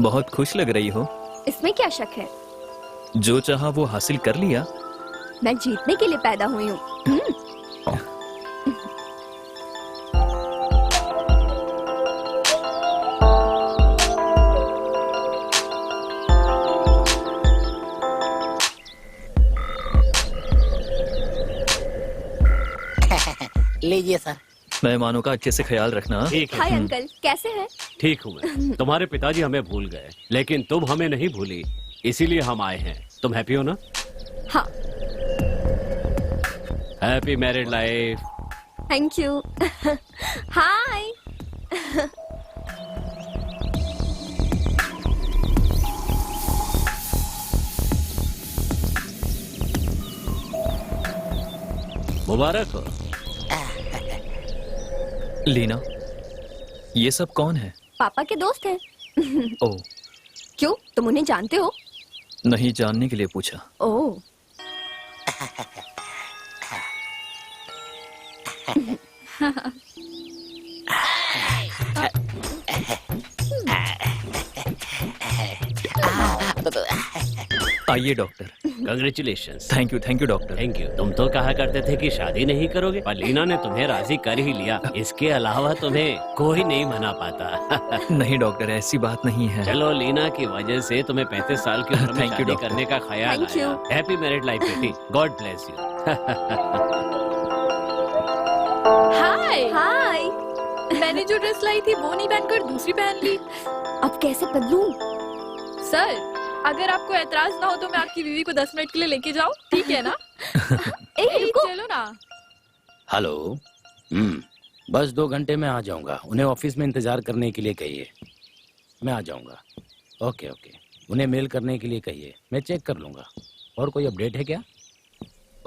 बहुत खुश लग रही हो। इसमें क्या शक है? जो चाहा वो हासिल कर लिया। मैं जीतने के लिए पैदा हुई हूँ। लीजिए सर। मेहमानों का अच्छे से ख्याल रखना। ठीक है। हाय अंकल, कैसे हैं? ठीक हूँ मैं। तुम्हारे पिताजी हमें भूल गए, लेकिन तुम हमें नहीं भूली, इसीलिए हम आए हैं। तुम हैप्पी हो ना? हाँ। Happy married life. Thank you. Hi. मुबारक हो। लीना, ये सब कौन है? पापा के दोस्त हैं। ओह, क्यों, तुम उन्हें जानते हो? नहीं, जानने के लिए पूछा। ओह। आइए doctor. Congratulations. Thank you doctor. Thank you. तुम तो कहा करते थे कि शादी नहीं करोगे, पर लीना ने तुम्हें राजी कर ही लिया। इसके अलावा तुम्हें कोई नहीं मना पाता। नहीं डॉक्टर, ऐसी बात नहीं है। चलो, लीना की वजह से तुम्हें 35 साल की उम्र में Thank you, शादी doctor. करने का ख्याल Thank you. आया। हैप्पी मैरिड लाइफ बेटी। God bless you. Hi. Hi. मैंने जो ड्रेस लाई थी वो नहीं पहनकर दूसरी पहन ली। अब कैसे बदलूं? सर, अगर आपको एतराज ना हो तो मैं आपकी बीवी को 10 मिनट के लिए लेके जाऊं, ठीक है ना? रुको। चलो ना। हेलो। बस 2 घंटे में आ जाऊंगा। उन्हें ऑफिस में इंतजार करने के लिए कहिए। मैं आ जाऊंगा। Okay okay. उन्हें मेल करने के लिए कहिए, मैं चेक कर लूंगा। और कोई अपडेट है क्या?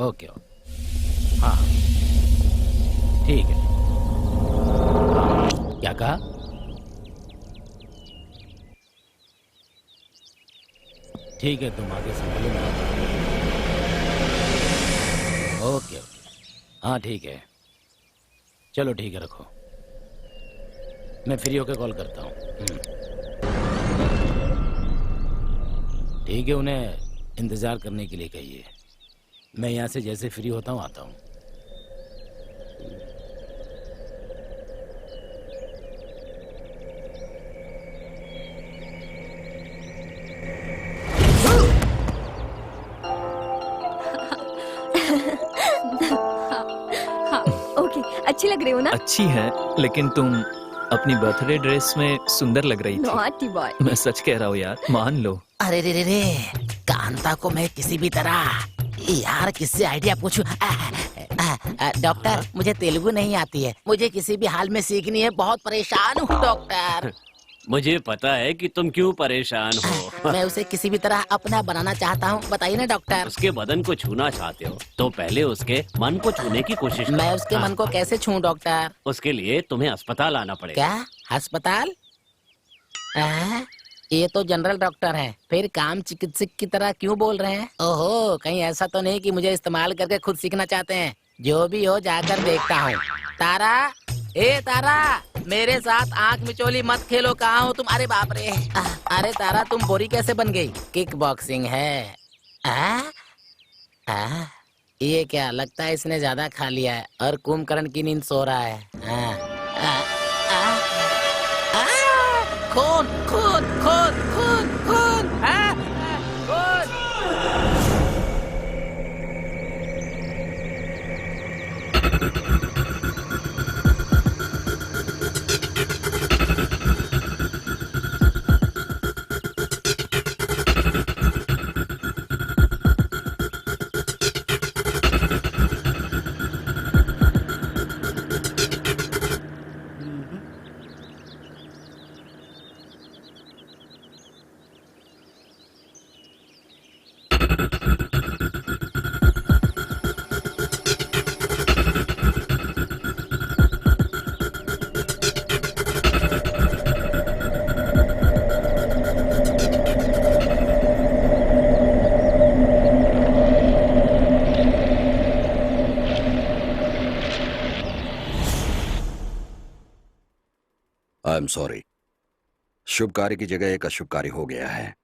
Okay okay. हाँ ठीक है। क्या कहा? ठीक है, तुम आगे संभालो। Okay okay. हाँ ठीक है, चलो ठीक है, रखो। मैं फ्री होकर कॉल करता हूँ। ठीक है, उन्हें इंतज़ार करने के लिए कहिए। मैं यहाँ से जैसे फ्री होता हूँ आता हूँ। ओके, अच्छी लग रही हो ना? अच्छी है, लेकिन तुम अपनी बर्थडे ड्रेस में सुंदर लग रही थी। Naughty boy. मैं सच कह रहा हूँ यार, मान लो। अरे रे रे रे, कांता को मैं किसी भी तरह यार किससे आइडिया पूछूं? डॉक्टर, मुझे तेलुगु नहीं आती है, मुझे किसी भी हाल में सीखनी है। बहुत परेशान हूँ डॉक्टर। मुझे पता है कि तुम क्यों परेशान हो। मैं उसे किसी भी तरह अपना बनाना चाहता हूँ, बताइए ना डॉक्टर। उसके बदन को छूना चाहते हो तो पहले उसके मन को छूने की कोशिश करो। मैं उसके मन को कैसे छूं डॉक्टर? उसके लिए तुम्हें अस्पताल आना पड़ेगा। क्या अस्पताल? ये तो जनरल डॉक्टर हैं, फिर काम चिकित्सक की तरह क्यों बोल रहे हैं? ओहो, कहीं ऐसा तो नहीं कि मुझे इस्तेमाल करके खुद सीखना चाहते हैं? जो भी हो, जाकर देखता हूँ। तारा, ए तारा, मेरे साथ आंख मिचोली मत खेलो। कहाँ हो तुम? अरे बाप रे। अरे तारा, तुम बोरी कैसे बन गई? किक बॉक्सिंग है। ये क्या लगता है, इसने ज्यादा खा लिया है और कुंभकर्ण की नींद सो रहा है। खून खून खून खून खून खून। I am sorry. शुभ कार्य की जगह एक अशुभ कार्य हो गया है।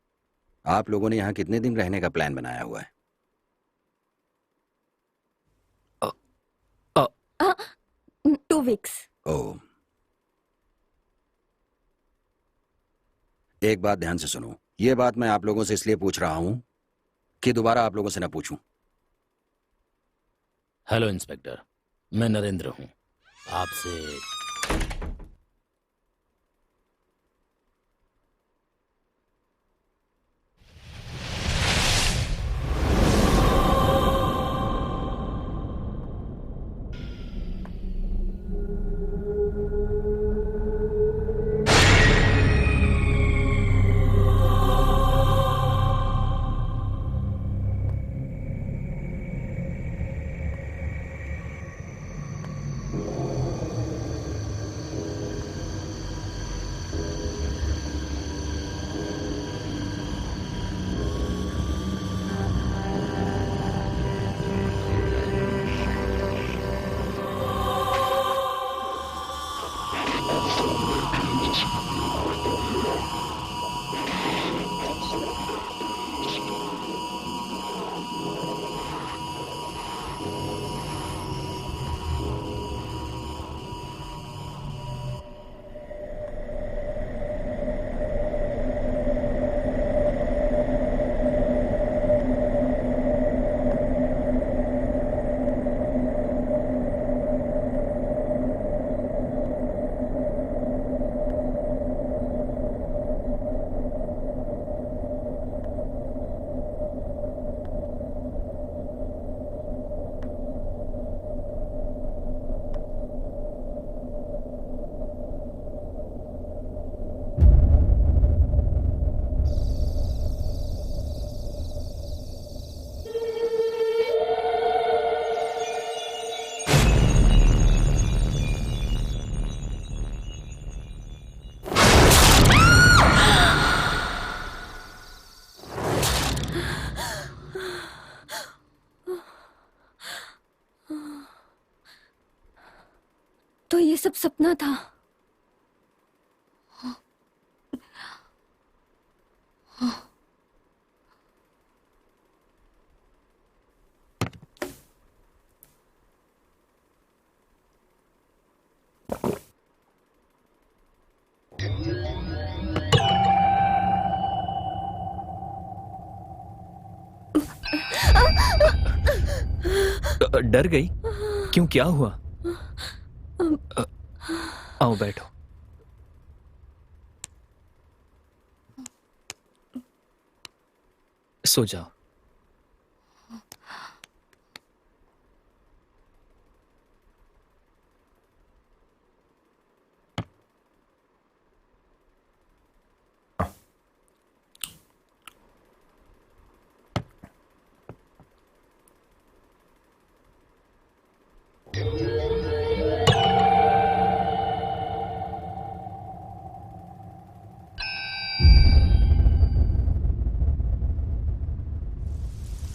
आप लोगों ने यहाँ कितने दिन रहने का प्लान बनाया हुआ है? 2 वीक्स। ओह, एक बात ध्यान से सुनो। ये बात मैं आप लोगों से इसलिए पूछ रहा हूं कि दोबारा आप लोगों से न पूछूं। हेलो इंस्पेक्टर, मैं नरेंद्र हूँ। आपसे तो ये सब सपना था। डर गई? क्यों, क्या हुआ? आओ बैठो। सो जाओ।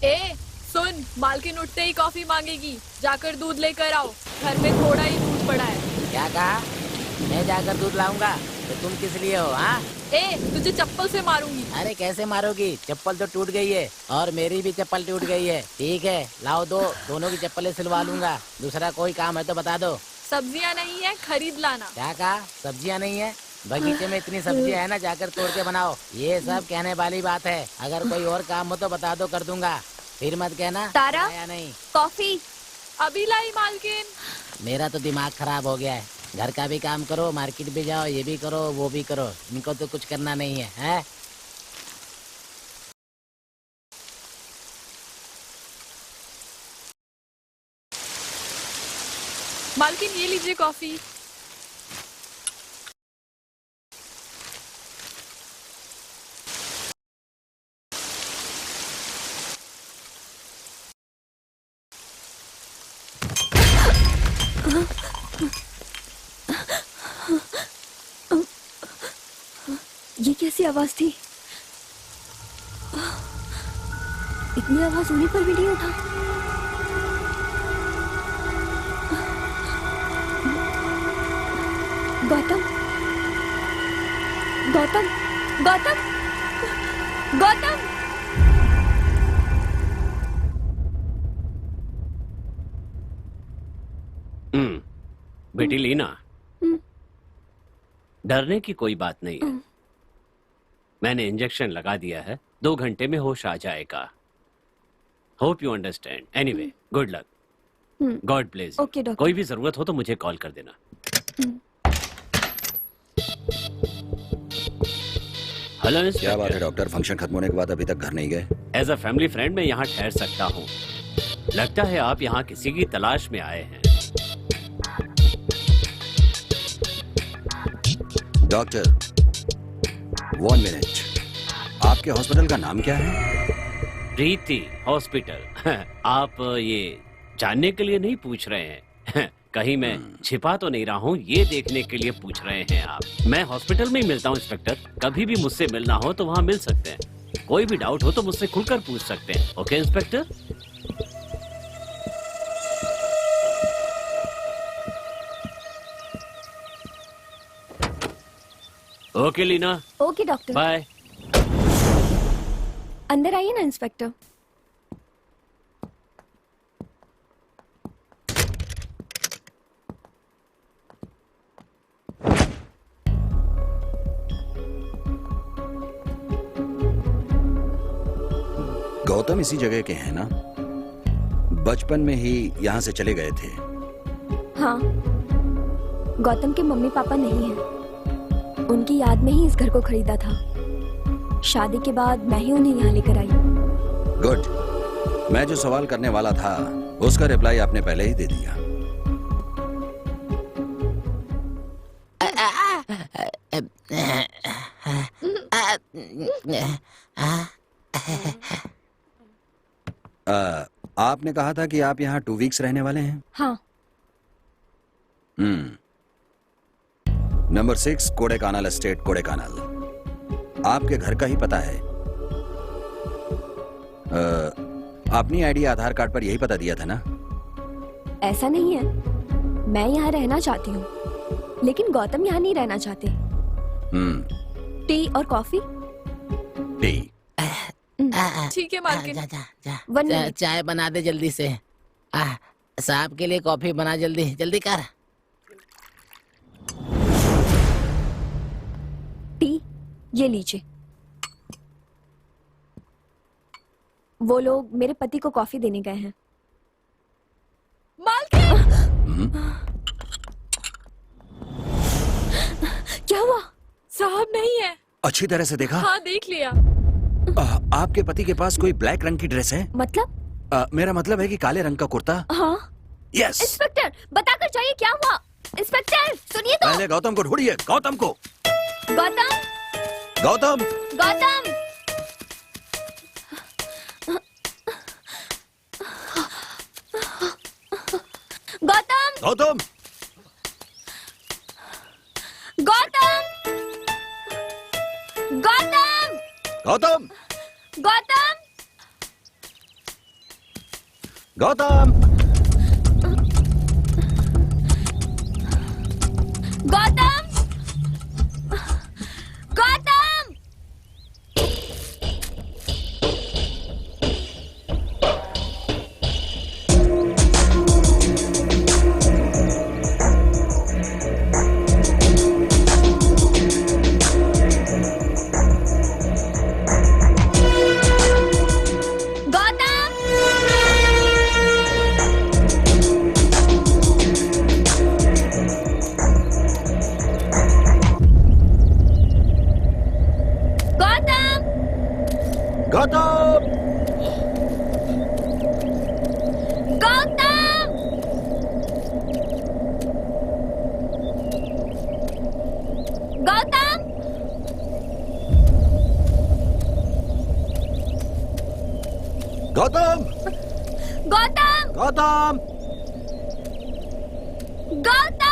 ए सुन, मालकिन उठते ही कॉफी मांगेगी, जाकर दूध लेकर आओ। घर में थोड़ा ही दूध पड़ा है। क्या कहा? मैं जाकर दूध लाऊंगा? तो तुम किस लिए हो? हाँ, ए तुझे चप्पल से मारूंगी। अरे कैसे मारोगी? चप्पल तो टूट गई है और मेरी भी चप्पल टूट गई है। ठीक है, लाओ दोनों की चप्पलें सिलवा लूंगा। दूसरा कोई काम है तो बता दो। सब्जियां नहीं है, खरीद लाना। क्या कहा? सब्जियां नहीं है? बगीचे में इतनी सब्जियां है ना, जाकर तोड़ के बनाओ। ये सब कहने वाली बात है। अगर कोई और काम हो तो बता दो, कर दूंगा। फिर मत कहना तारा, या नहीं। कॉफी। अभी लाई मालकिन। मेरा तो दिमाग खराब हो गया है। घर का भी काम करो, मार्केट भी जाओ, ये भी करो, वो भी करो। इनको तो कुछ करना नहीं है, हैं? मालकिन ये लीजिए कॉफी। ये कैसी आवाज थी? इतनी आवाज होने पर भी नहीं उठा। गौतम, गौतम गौतम गौतम बेटी लीना, डरने की कोई बात नहीं है। मैंने इंजेक्शन लगा दिया है, 2 घंटे में होश आ जाएगा। Hope you understand. Anyway, good luck. God bless. Okay doctor. कोई भी जरूरत हो तो मुझे कॉल कर देना। हेलो क्या बात है डॉक्टर, फंक्शन खत्म होने के बाद अभी तक घर नहीं गए? एज अ फैमिली फ्रेंड मैं यहाँ ठहर सकता हूँ। लगता है आप यहाँ किसी की तलाश में आए हैं। डॉक्टर 1 मिनट, आपके हॉस्पिटल का नाम क्या है? प्रीति हॉस्पिटल। आप ये जानने के लिए नहीं पूछ रहे हैं? कहीं मैं छिपा तो नहीं रहा हूँ, ये देखने के लिए पूछ रहे हैं आप? मैं हॉस्पिटल में ही मिलता हूँ इंस्पेक्टर। कभी भी मुझसे मिलना हो तो वहाँ मिल सकते हैं। कोई भी डाउट हो तो मुझसे खुलकर पूछ सकते हैं। Okay inspector? Okay Leena, okay doctor. Bye. अंदर आइए ना इंस्पेक्टर। गौतम इसी जगह के हैं ना? बचपन में ही यहाँ से चले गए थे। हाँ, गौतम के मम्मी पापा नहीं हैं। उनकी याद में ही इस घर को खरीदा था। शादी के बाद मैं ही उन्हें यहाँ लेकर आई। गुड। मैं जो सवाल करने वाला था उसका रिप्लाई आपने पहले ही दे दिया। आपने कहा था कि आप यहाँ 2 वीक्स रहने वाले हैं। हाँ। Number 6 Kodaikanal estate, Kodaikanal. आपके घर का ही पता है। अपनी आईडी आधार कार्ड पर यही पता दिया था ना? ऐसा नहीं है, मैं यहाँ रहना चाहती हूँ, लेकिन गौतम यहाँ नहीं रहना चाहते। टी और कॉफी? टी। ठीक है मालकिन। जा, जा, जा, One जा, minute। चाय बना दे जल्दी से। साहब के लिए कॉफी बना, जल्दी जल्दी कर। टी ये लीजिए। वो लोग मेरे पति को कॉफी देने गए हैं। मालकिन! क्या हुआ? साहब नहीं है। अच्छी तरह से देखा? हाँ देख लिया। आपके पति के पास कोई ब्लैक रंग की ड्रेस है? मतलब? मेरा मतलब है कि काले रंग का कुर्ता। हाँ। यस। इंस्पेक्टर बताकर जाइए क्या हुआ। इंस्पेक्टर सुनिए तो। पहले गौतम को ढूंढिए। गौतम को। गौतम गौतम। गौतम गौतम गौतम। गौतम गौतम गौतम। गौतम गौतम। गौतम गौतम गौतम। गौतम गौतम गौतम। गौतम गौतम। गौतम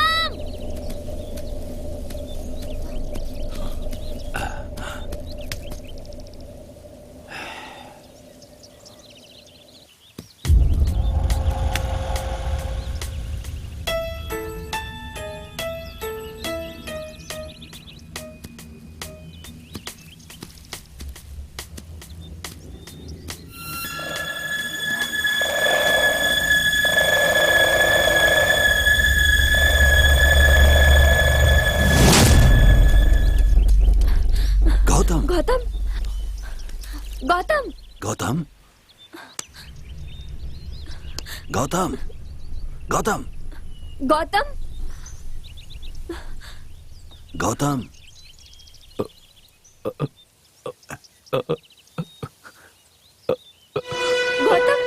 गौतम, गौतम, गौतम, गौतम। गौतम,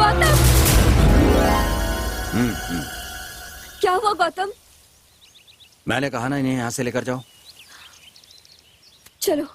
गौतम, क्या हुआ गौतम? मैंने कहा ना इन्हें यहाँ से लेकर जाओ। चलो।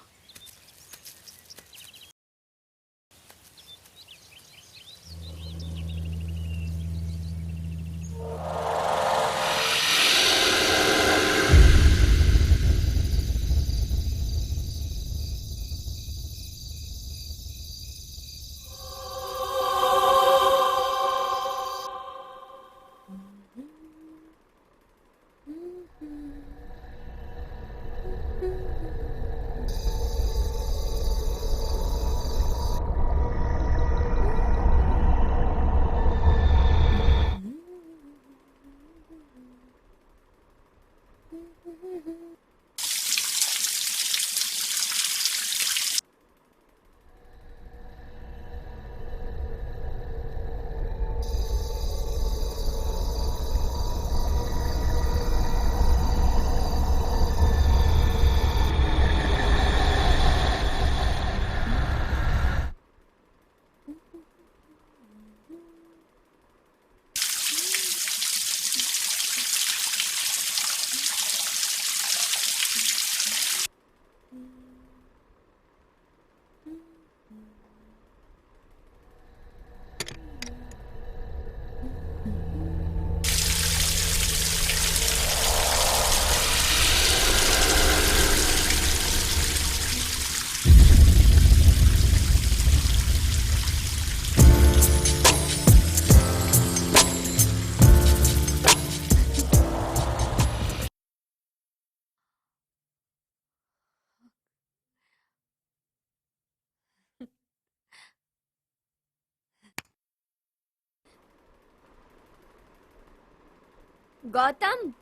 गौतम,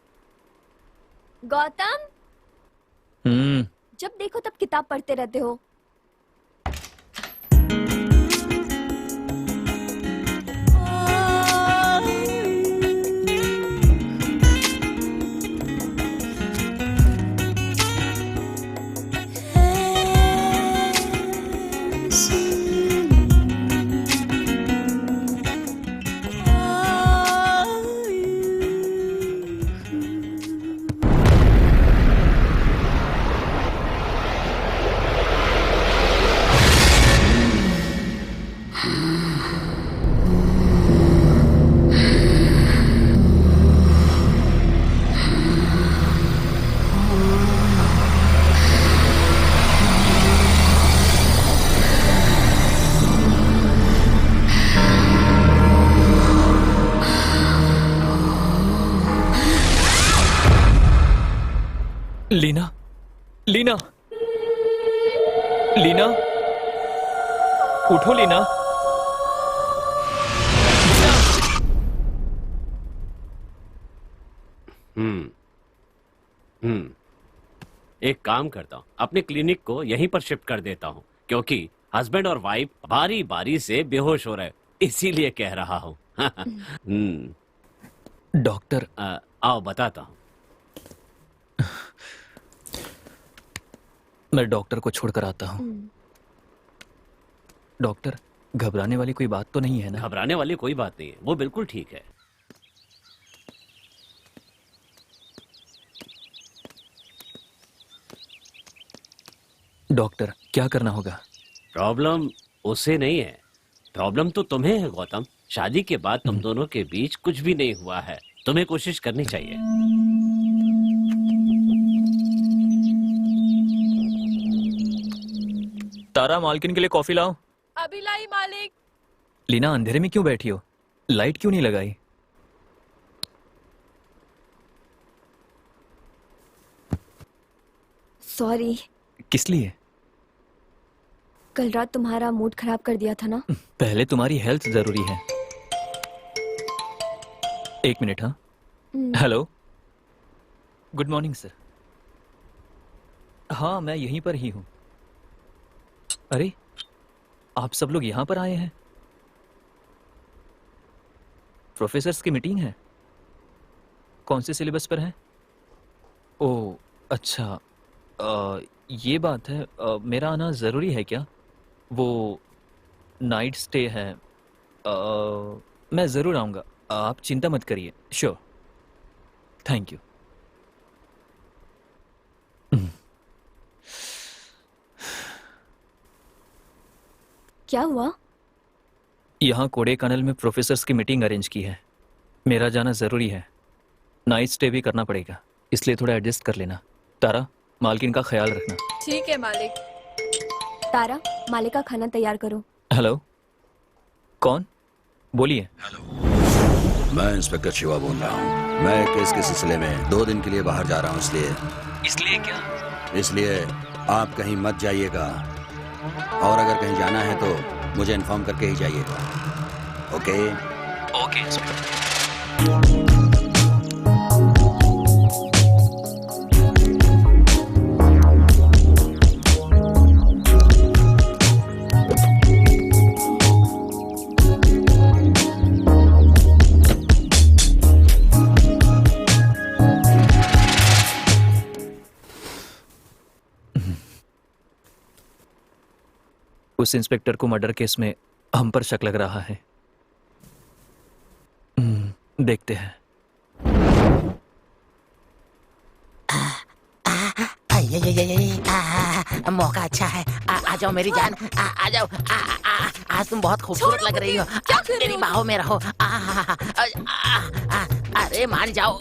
गौतम, जब देखो तब किताब पढ़ते रहते हो। लीना, लीना, लीना, उठो लीना। एक काम करता हूँ, अपने क्लिनिक को यहीं पर शिफ्ट कर देता हूँ, क्योंकि हस्बैंड और वाइफ बारी बारी से बेहोश हो रहे, इसीलिए कह रहा हूँ। डॉक्टर, आओ बताता हूँ। मैं डॉक्टर को छोड़कर आता हूँ। डॉक्टर, घबराने वाली कोई बात तो नहीं है ना? घबराने वाली कोई बात नहीं है, वो बिल्कुल ठीक है। डॉक्टर, क्या करना होगा? प्रॉब्लम उसे नहीं है, प्रॉब्लम तो तुम्हें है गौतम। शादी के बाद तुम दोनों के बीच कुछ भी नहीं हुआ है, तुम्हें कोशिश करनी चाहिए। तारा, मालकिन के लिए कॉफी लाओ। अभी लाई मालिक। लीना, अंधेरे में क्यों बैठी हो? लाइट क्यों नहीं लगाई? सॉरी। किस लिए? कल रात तुम्हारा मूड खराब कर दिया था ना। पहले तुम्हारी हेल्थ जरूरी है। एक मिनट। हाँ, हेलो, गुड मॉर्निंग सर। हाँ, मैं यहीं पर ही हूँ। अरे, आप सब लोग यहाँ पर आए हैं? प्रोफेसर्स की मीटिंग है? कौन से सिलेबस पर है? ओह, अच्छा। ये बात है, मेरा आना ज़रूरी है क्या? वो नाइट स्टे है। मैं ज़रूर आऊँगा, आप चिंता मत करिए। Sure, thank you. क्या हुआ? यहाँ कोडेकनल में प्रोफेसर्स की मीटिंग अरेंज की है। मेरा जाना ज़रूरी है, नाइट स्टे भी करना पड़ेगा, इसलिए थोड़ा एडजस्ट कर लेना। तारा, मालकिन का ख्याल रखना। ठीक है मालिक। तारा, मालिक का खाना तैयार करो। हेलो, कौन? बोलिए। मैं इंस्पेक्टर शिवा बोल रहा हूँ। मैं केस के सिलसिले में 2 दिन के लिए बाहर जा रहा हूँ, इसलिए क्या? इसलिए आप कहीं मत जाइएगा, और अगर कहीं जाना है तो मुझे इन्फॉर्म करके ही जाइएगा। ओके? Okay inspector. उस इंस्पेक्टर को मर्डर केस में हम पर शक लग रहा है। देखते हैं। मौका अच्छा है। आ जाओ मेरी जान, आ जाओ। आज तुम बहुत खूबसूरत लग रही हो। मेरी बाहों में रहो। अरे मान जाओ।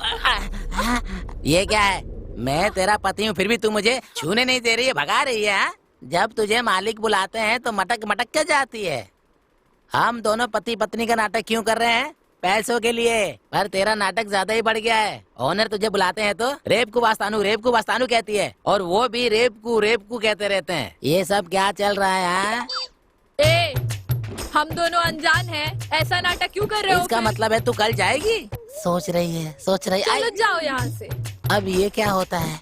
ये क्या है? मैं तेरा पति हूँ, फिर भी तू मुझे छूने नहीं दे रही है, भगा रही है। जब तुझे मालिक बुलाते हैं तो मटक मटक के जाती है। हम दोनों पति पत्नी का नाटक क्यों कर रहे हैं? पैसों के लिए। पर तेरा नाटक ज्यादा ही बढ़ गया है। ओनर तुझे बुलाते हैं तो रेप को वास्तानू कहती है, और वो भी रेप को कहते रहते हैं। ये सब क्या चल रहा है? ए, हम दोनों अनजान हैं, ऐसा नाटक क्यों कर रहे हो? इसका मतलब है तू कल जाएगी? सोच रही है। चलो जाओ यहाँ से। अब ये क्या होता है?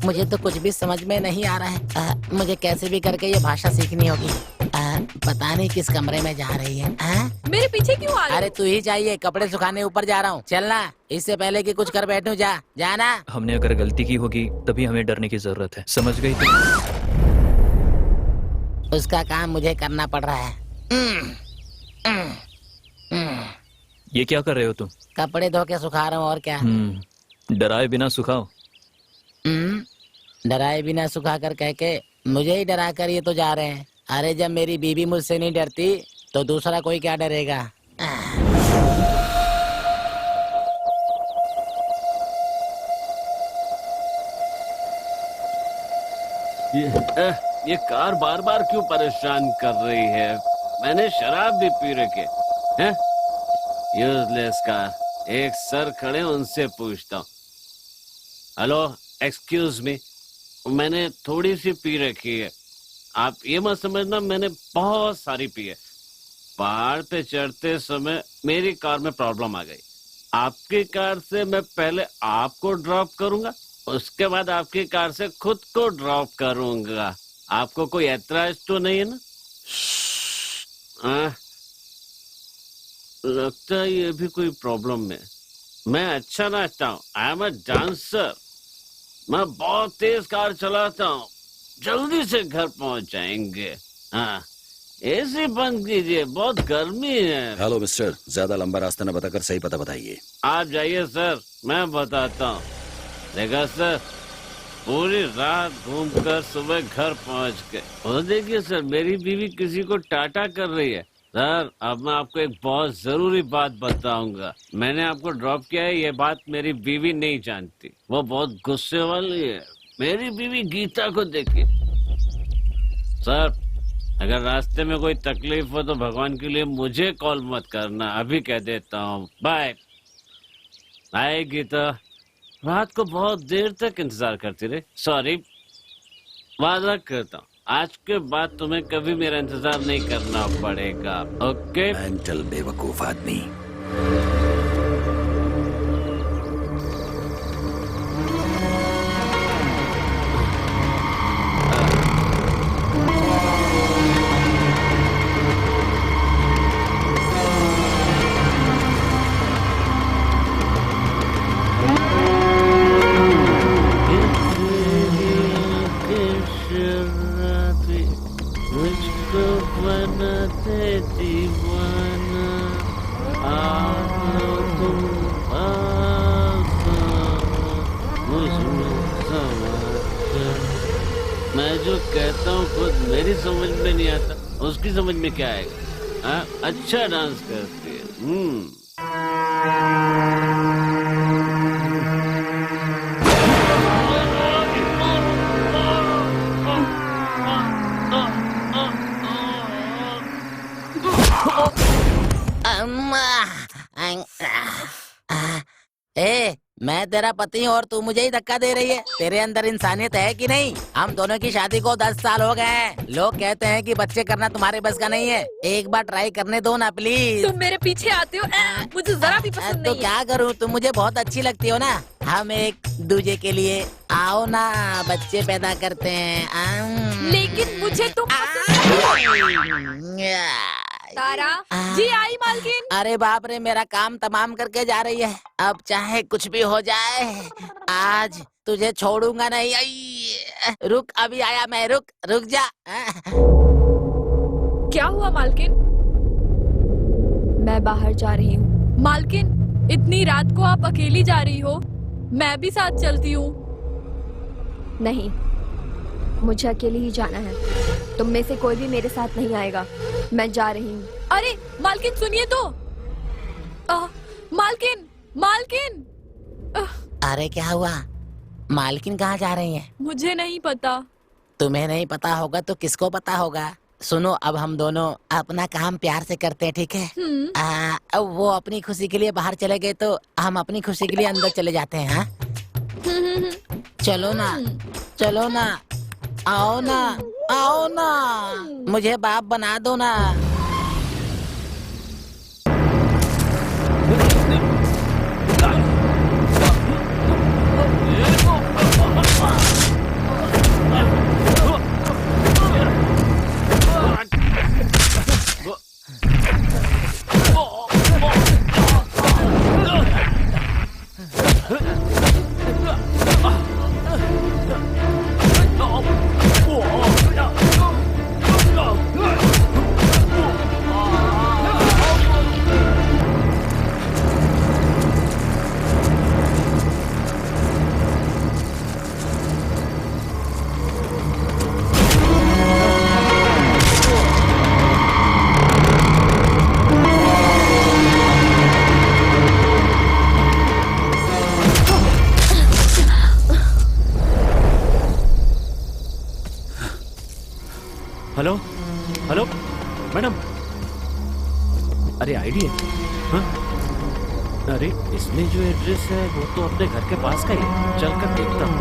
मुझे तो कुछ भी समझ में नहीं आ रहा है। मुझे कैसे भी करके ये भाषा सीखनी होगी। पता नहीं किस कमरे में जा रही है। मेरे पीछे क्यों आ रहे हो? अरे तू ही चाहिए, कपड़े सुखाने ऊपर जा रहा हूँ। चलना, इससे पहले कि कुछ कर बैठूं। जाना। हमने अगर गलती की होगी तभी हमें डरने की जरूरत है, समझ गई तुम? उसका काम मुझे करना पड़ रहा है। ये क्या कर रहे हो तुम? कपड़े धो के सुखा रहा हूँ, और क्या। डराए बिना सुखाओ। डराए बिना सुखा कर कह के मुझे ही डरा कर ये तो जा रहे हैं। अरे जब मेरी बीवी मुझसे नहीं डरती तो दूसरा कोई क्या डरेगा? ये कार बार बार क्यों परेशान कर रही है? मैंने शराब भी पी रखी है। Useless car. एक सर खड़े, उनसे पूछता हूँ। हेलो, एक्सक्यूज मी, मैंने थोड़ी सी पी रखी है। आप ये मत समझना मैंने बहुत सारी पी है। पहाड़ पे चढ़ते समय मेरी कार में प्रॉब्लम आ गई। आपकी कार से मैं पहले आपको ड्रॉप करूंगा, उसके बाद आपकी कार से खुद को ड्रॉप करूंगा। आपको कोई ऐतराज तो नहीं है ना? लगता है ये भी कोई प्रॉब्लम है। मैं अच्छा नाचता हूँ, आई एम अ डांसर। मैं बहुत तेज कार चलाता हूँ, जल्दी से घर पहुंच जाएंगे। हाँ, एसी बंद कीजिए, बहुत गर्मी है। हेलो मिस्टर, ज्यादा लंबा रास्ता न बताकर सही पता बताइए। आप जाइए सर, मैं बताता हूँ। देखा सर, पूरी रात घूमकर सुबह घर पहुंच गए। और देखिए सर, मेरी बीवी किसी को टाटा कर रही है। सर, अब मैं आपको एक बहुत जरूरी बात बताऊंगा। मैंने आपको ड्रॉप किया है, ये बात मेरी बीवी नहीं जानती। वो बहुत गुस्से वाली है। मेरी बीवी गीता को देखिए। सर, अगर रास्ते में कोई तकलीफ हो तो भगवान के लिए मुझे कॉल मत करना, अभी कह देता हूँ। Bye bye. गीता रात को बहुत देर तक इंतजार करती रही। सॉरी, वादा करता हूँ आज के बाद तुम्हें कभी मेरा इंतजार नहीं करना पड़ेगा। ओके? मेंटल बेवकूफ आदमी। मैं जो कहता हूँ खुद मेरी समझ में नहीं आता, उसकी समझ में क्या आएगा? हाँ, अच्छा डांस करती है। अम्मा, ए, मैं तेरा पति हूँ और तू मुझे ही धक्का दे रही है। तेरे अंदर इंसानियत है कि नहीं? हम दोनों की शादी को 10 साल हो गए हैं। लोग कहते हैं कि बच्चे करना तुम्हारे बस का नहीं है। एक बार ट्राई करने दो ना प्लीज। तुम मेरे पीछे आते हो, मुझे जरा भी पसंद तो नहीं है। क्या करूँ, तुम मुझे बहुत अच्छी लगती हो ना। हम एक दूजे के लिए आओ ना, बच्चे पैदा करते हैं। लेकिन मुझे तुम तारा जी आई मालकिन। अरे बाप रे, मेरा काम तमाम करके जा रही है। अब चाहे कुछ भी हो जाए, आज तुझे छोड़ूंगा नहीं। आई, रुक, अभी आया मैं। रुक जा। क्या हुआ मालकिन? मैं बाहर जा रही हूँ। मालकिन, इतनी रात को आप अकेली जा रही हो? मैं भी साथ चलती हूँ। नहीं, मुझे अकेले ही जाना है। तुम में से कोई भी मेरे साथ नहीं आएगा। मैं जा रही हूँ। अरे मालकिन सुनिए तो। मालकिन। अरे क्या हुआ? मालकिन कहाँ जा रही है? मुझे नहीं पता। तुम्हें नहीं पता होगा तो किसको पता होगा? सुनो, अब हम दोनों अपना काम प्यार से करते हैं, ठीक है? अब वो अपनी खुशी के लिए बाहर चले गए तो हम अपनी खुशी के लिए अंदर चले जाते हैं। हाँ, चलो ना, आओ ना, मुझे बाप बना दो ना। Hello madam. अरे आईडी है। हाँ? अरे इसमें जो एड्रेस है वो तो अपने घर के पास का ही है। चल कर देखता हूँ।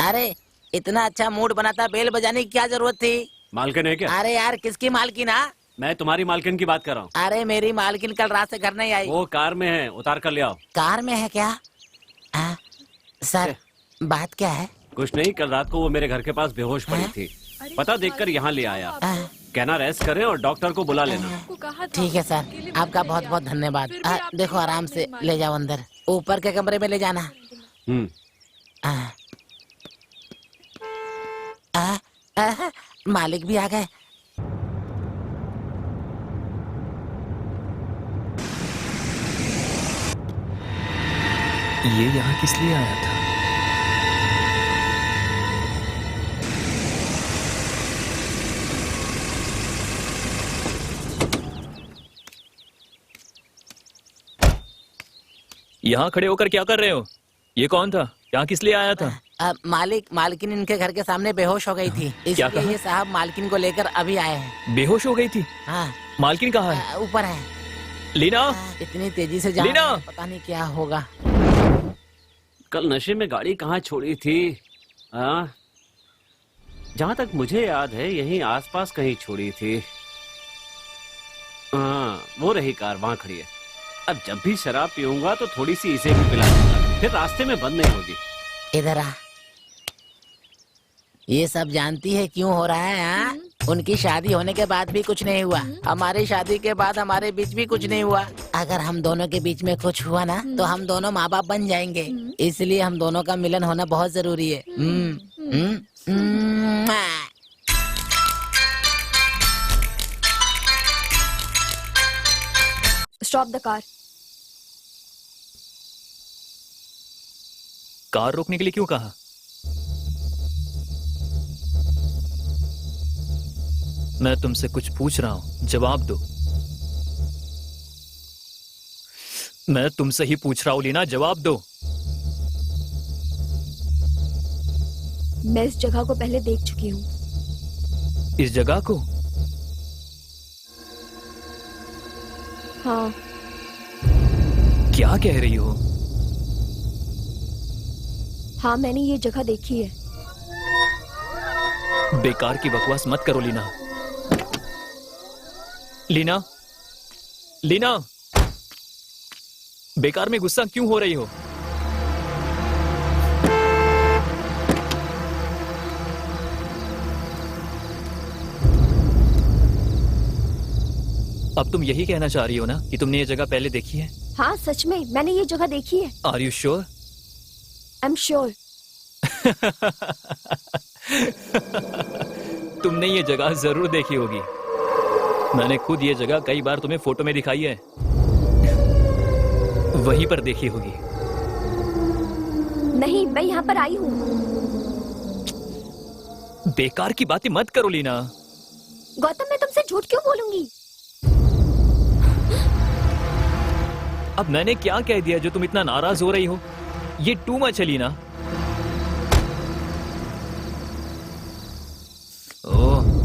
अरे इतना अच्छा मूड बना था, बेल बजाने की क्या जरूरत थी? मालकिन है क्या? अरे यार, किसकी मालकिन? मैं तुम्हारी मालकिन की बात कर रहा हूँ। अरे मेरी मालकिन कल रात से घर नहीं आई। वो कार में है, उतार कर ले आओ। कार में है क्या? सर, बात क्या है? कुछ नहीं, कल रात को वो मेरे घर के पास बेहोश पड़ी थी। पता देखकर यहाँ ले आया। कहना रेस्ट करें और डॉक्टर को बुला लेना। ठीक है सर, आपका बहुत बहुत धन्यवाद। देखो, आराम से ले जाओ अंदर, ऊपर के कमरे में ले जाना। मालिक भी आ गए। ये यहाँ किस लिए आया था? यहाँ खड़े होकर क्या कर रहे हो? ये कौन था? यहाँ किस लिए आया था? मालकिन इनके घर के सामने बेहोश हो गई थी, इसलिए ये साहब मालकिन को लेकर अभी आए हैं। बेहोश हो गई थी? हाँ। मालकिन कहाँ है? ऊपर है। लीना, इतनी तेजी से जा रही है, पता नहीं क्या होगा। कल नशे में गाड़ी कहाँ छोड़ी थी? जहाँ तक मुझे याद है यहीं आसपास कहीं छोड़ी थी। वो रही कार, वहाँ खड़ी है। अब जब भी शराब पीऊंगा तो थोड़ी सी इसे भी पिला दूंगा, फिर रास्ते में बंद नहीं होगी। इधर आ। ये सब जानती है क्यों हो रहा है? हाँ, उनकी शादी होने के बाद भी कुछ नहीं हुआ, हमारी शादी के बाद हमारे बीच भी कुछ नहीं हुआ। अगर हम दोनों के बीच में कुछ हुआ ना तो हम दोनों माँ बाप बन जाएंगे, इसलिए हम दोनों का मिलन होना बहुत जरूरी है। Stop the car. कार रोकने के लिए क्यों कहा? मैं तुमसे कुछ पूछ रहा हूं, जवाब दो। मैं तुमसे ही पूछ रहा हूं लीना, जवाब दो। मैं इस जगह को पहले देख चुकी हूँ। इस जगह को? हाँ। क्या कह रही हो? हाँ, मैंने ये जगह देखी है। बेकार की बकवास मत करो लीना। लीना, लीना, बेकार में गुस्सा क्यों हो रही हो? अब तुम यही कहना चाह रही हो ना कि तुमने ये जगह पहले देखी है? हाँ, सच में मैंने ये जगह देखी है। Are you sure? I am sure. तुमने ये जगह जरूर देखी होगी। मैंने खुद ये जगह कई बार तुम्हें फोटो में दिखाई है। वहीं पर देखी होगी। नहीं, मैं यहाँ पर आई हूँ। बेकार की बातें मत करो लीना। गौतम, मैं तुमसे झूठ क्यों बोलूंगी? अब मैंने क्या कह दिया जो तुम इतना नाराज हो रही हो? ये टू मच है लीना। ओह,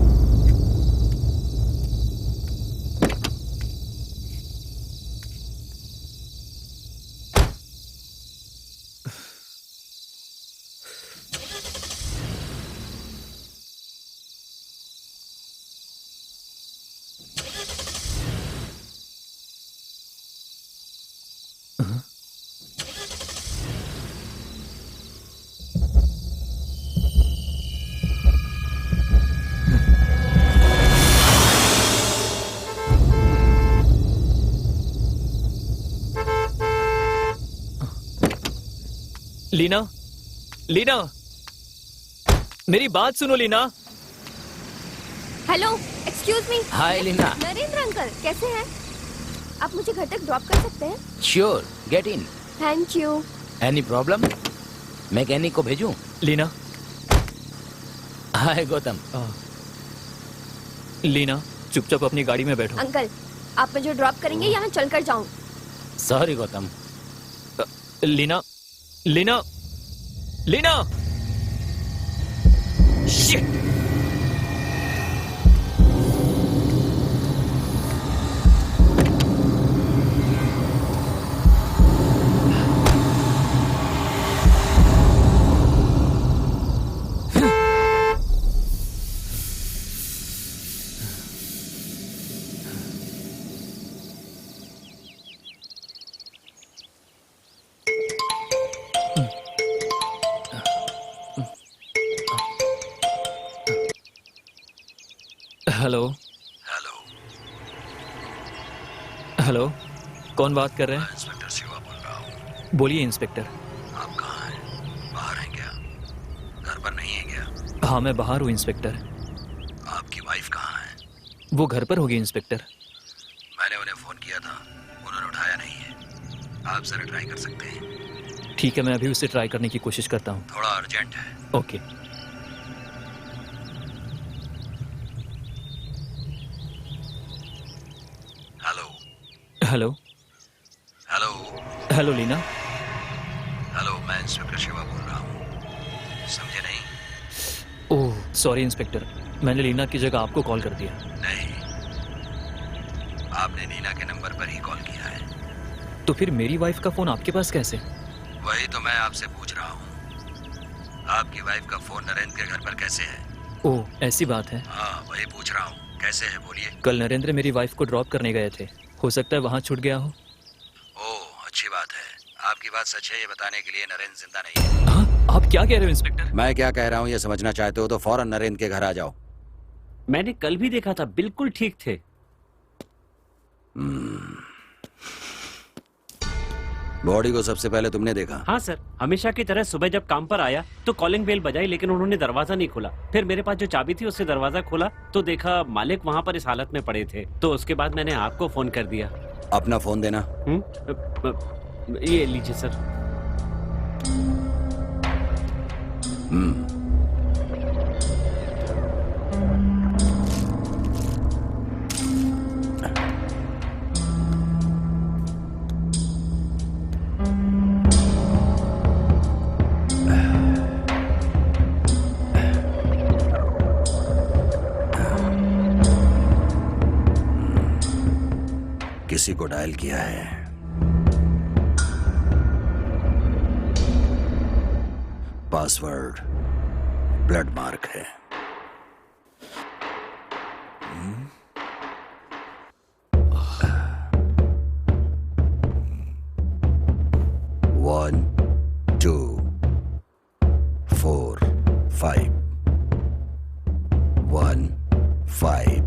लीना, लीना, मेरी बात सुनो Leena. Hello, excuse me. Hi Leena. Narendra uncle, कैसे हैं? आप मुझे घर तक ड्रॉप कर सकते हैं? Sure, get in. Thank you. Any problem? Mechanic को भेजूं? लीना, हाय गौतम। लीना, चुपचाप अपनी गाड़ी में बैठो। अंकल, आप मुझे ड्रॉप करेंगे या मैं चलकर जाऊं? Sorry Gautam. Leena, Leena, Leena, shit! Hello, hello, hello, कौन बात कर रहे हैं? इंस्पेक्टर शिवा बोल रहा हूँ। बोलिए इंस्पेक्टर। आप कहाँ हैं? बाहर हैं क्या? घर पर नहीं है क्या? हाँ, मैं बाहर हूँ इंस्पेक्टर। आपकी वाइफ कहाँ है? वो घर पर होगी इंस्पेक्टर। मैंने उन्हें फोन किया था, उन्होंने उठाया नहीं है। आप जरा ट्राई कर सकते हैं? ठीक है, मैं अभी उसे ट्राई करने की कोशिश करता हूँ। थोड़ा अर्जेंट है। Okay. Hello, hello, hello, hello Leena. Hello, मैं इंस्पेक्टर शिवा बोल रहा हूँ। समझे नहीं? ओह, सॉरी इंस्पेक्टर, मैंने लीना की जगह आपको कॉल कर दिया। नहीं, आपने नीना के नंबर पर ही कॉल किया है। तो फिर मेरी वाइफ का फोन आपके पास कैसे? वही तो मैं आपसे पूछ रहा हूँ। आपकी वाइफ का फोन नरेंद्र के घर पर कैसे है? ओह, ऐसी बात है। हाँ, वही पूछ रहा हूँ, कैसे है बोलिए। कल नरेंद्र मेरी वाइफ को ड्रॉप करने गए थे, हो सकता है वहां छूट गया हो। ओह, अच्छी बात है। आपकी बात सच है ये बताने के लिए नरेंद्र जिंदा नहीं है। हाँ, आप क्या कह रहे हो इंस्पेक्टर? मैं क्या कह रहा हूँ ये समझना चाहते हो तो फौरन नरेंद्र के घर आ जाओ। मैंने कल भी देखा था, बिल्कुल ठीक थे। बॉडी को सबसे पहले तुमने देखा? हाँ सर, हमेशा की तरह सुबह जब काम पर आया तो कॉलिंग बेल बजाई, लेकिन उन्होंने दरवाजा नहीं खोला। फिर मेरे पास जो चाबी थी उससे दरवाजा खोला तो देखा मालिक वहाँ पर इस हालत में पड़े थे। तो उसके बाद मैंने आपको फोन कर दिया। अपना फोन देना। ये लीजिए सर। किसी को डायल किया है। पासवर्ड ब्लड मार्क है। वन 2 4 5 1 5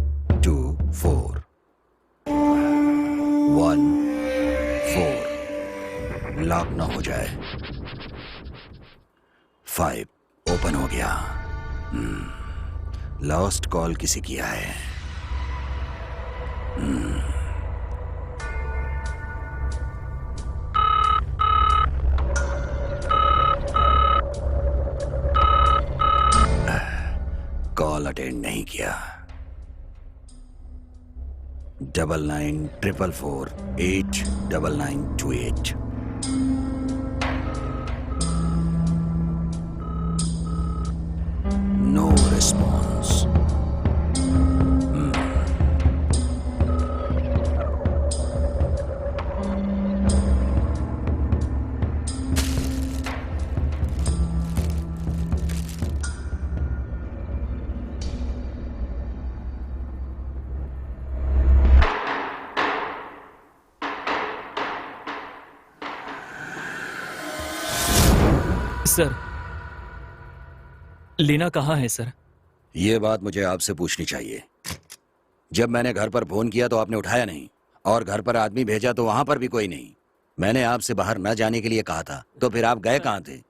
2 4 1 4 लॉक ना हो जाए। 5 ओपन हो गया। लॉस्ट कॉल किसी किया है। कॉल अटेंड नहीं किया। 9944489928। No response. सर, लीना कहाँ है सर? ये बात मुझे आपसे पूछनी चाहिए। जब मैंने घर पर फोन किया तो आपने उठाया नहीं, और घर पर आदमी भेजा तो वहां पर भी कोई नहीं। मैंने आपसे बाहर न जाने के लिए कहा था, तो फिर आप गए कहाँ थे?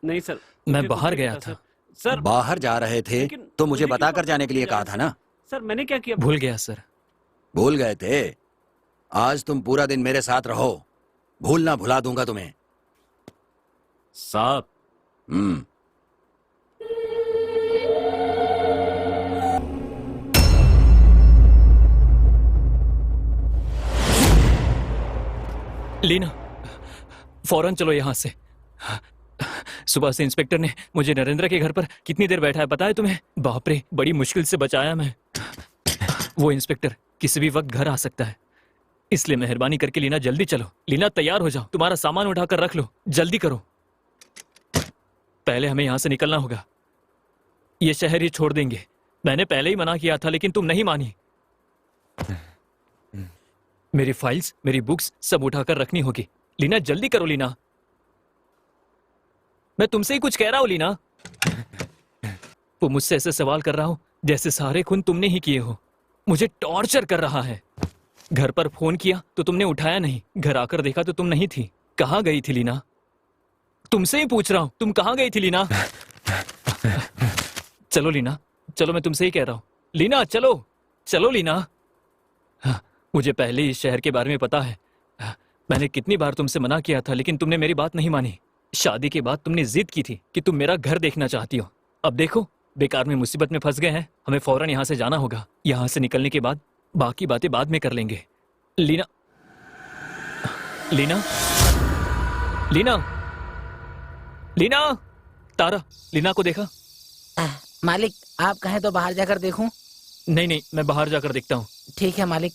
नहीं सर, मैं मुझे कुछ बाहर नहीं गया पता, था। सर। बाहर जा रहे थे लेकिन तो मुझे क्यों बताकर बाहर जाने के लिए कहा था ना। सर मैंने क्या किया? भूल गया सर। भूल गए थे? आज तुम पूरा दिन मेरे साथ रहो, भूलना भुला दूंगा तुम्हें। साहब, लीना, फौरन चलो यहाँ से। सुबह से इंस्पेक्टर ने मुझे नरेंद्र के घर पर कितनी देर बैठा है पता है तुम्हें? बाप रे, बड़ी मुश्किल से बचाया मैं। वो इंस्पेक्टर किसी भी वक्त घर आ सकता है, इसलिए मेहरबानी करके लीना जल्दी चलो। लीना तैयार हो जाओ, तुम्हारा सामान उठाकर रख लो, जल्दी करो। पहले हमें यहाँ से निकलना होगा। ये शहर ही छोड़ देंगे। मैंने पहले ही मना किया था लेकिन तुम नहीं मानी। मेरी फाइल्स, मेरी बुक्स सब उठाकर रखनी होगी। लीना जल्दी करो लीना, मैं तुमसे ही कुछ कह रहा हूं लीना। वो मुझसे ऐसे सवाल कर रहा हूं जैसे सारे खून तुमने ही किए हो। मुझे टॉर्चर कर रहा है। घर पर फोन किया तो तुमने उठाया नहीं, घर आकर देखा तो तुम नहीं थी। कहाँ गई थी लीना? तुमसे ही पूछ रहा हूं, तुम कहाँ गई थी लीना? चलो लीना, चलो, मैं तुमसे ही कह रहा हूं। लीना चलो, चलो लीना। हाँ, मुझे पहले ही इस शहर के बारे में पता है। मैंने कितनी बार तुमसे मना किया था लेकिन तुमने मेरी बात नहीं मानी। शादी के बाद तुमने जिद की थी कि तुम मेरा घर देखना चाहती हो। अब देखो, बेकार में मुसीबत में फंस गए हैं। हमें फौरन यहाँ से जाना होगा। यहाँ से निकलने के बाद बाकी बातें बाद में कर लेंगे। लीना, लीना, लीना, लीना। तारा, लीना को देखा? मालिक, आप कहें तो बाहर जाकर देखूं? नहीं नहीं, मैं बाहर जाकर देखता हूँ। ठीक है मालिक।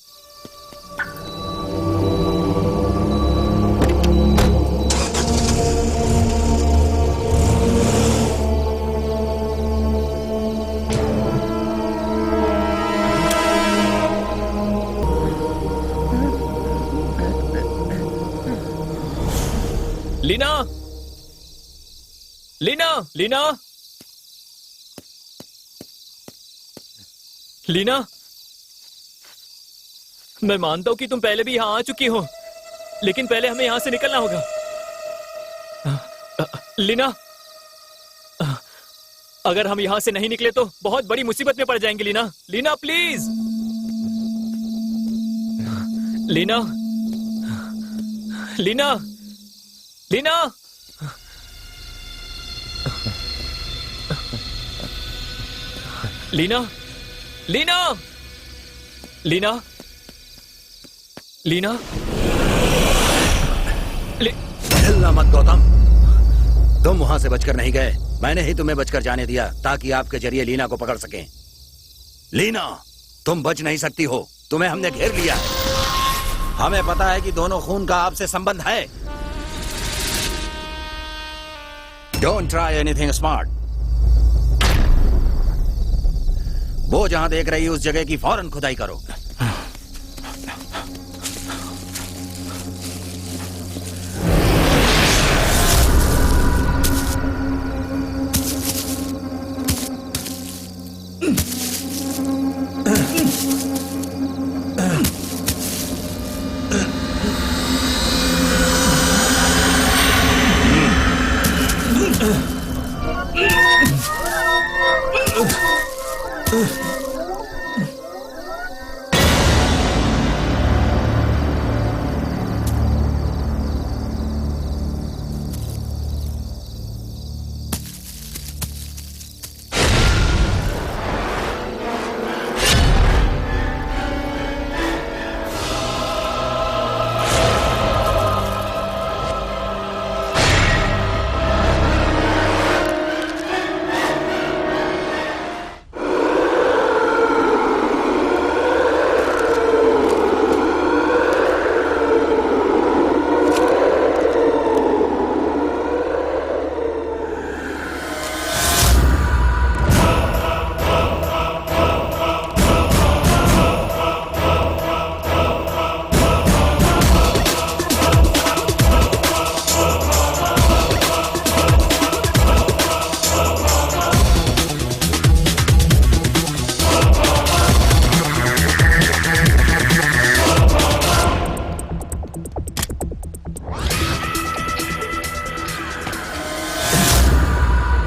लीना, लीना, लीना, लीना। मैं मानता हूं कि तुम पहले भी यहां आ चुकी हो, लेकिन पहले हमें यहां से निकलना होगा। लीना, अगर हम यहां से नहीं निकले तो बहुत बड़ी मुसीबत में पड़ जाएंगे। लीना, लीना प्लीज, लीना, लीना, लीना। लीना, लीना, लीना, लीना, हिलना मत गौतम। तुम वहां से बचकर नहीं गए, मैंने ही तुम्हें बचकर जाने दिया ताकि आपके जरिए लीना को पकड़ सकें। लीना, तुम बच नहीं सकती हो, तुम्हें हमने घेर लिया है। हमें पता है कि दोनों खून का आपसे संबंध है। Don't try anything smart. वो जहां देख रही है उस जगह की फौरन खुदाई करो।